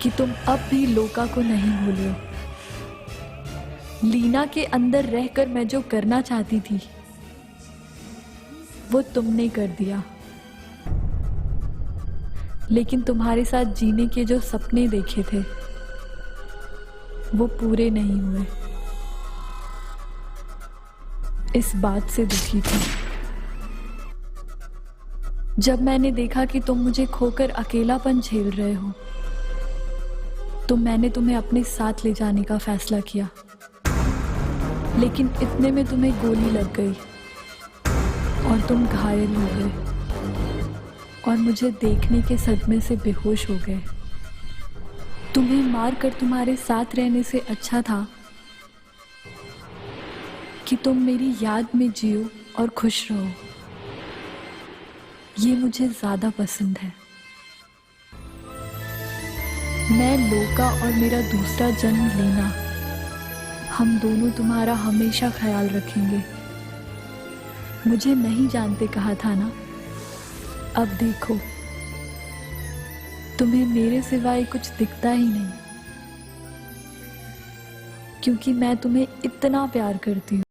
कि तुम अब भी लोका को नहीं भूले हो। लीना के अंदर रहकर मैं जो करना चाहती थी वो तुमने कर दिया, लेकिन तुम्हारे साथ जीने के जो सपने देखे थे वो पूरे नहीं हुए। इस बात से दुखी थी। जब मैंने देखा कि तुम मुझे खोकर अकेलापन झेल रहे हो तो मैंने तुम्हें अपने साथ ले जाने का फैसला किया, लेकिन इतने में तुम्हें गोली लग गई और तुम घायल हो गए और मुझे देखने के सदमे से बेहोश हो गए। तुम्हें मारकर तुम्हारे साथ रहने से अच्छा था कि तुम मेरी याद में जियो और खुश रहो। ये मुझे ज्यादा पसंद है। मैं लोका और मेरा दूसरा जन्म लीना, हम दोनों तुम्हारा हमेशा ख्याल रखेंगे। मुझे नहीं जानते कहा था ना, अब देखो तुम्हें मेरे सिवाय कुछ दिखता ही नहीं, क्योंकि मैं तुम्हें इतना प्यार करती हूँ।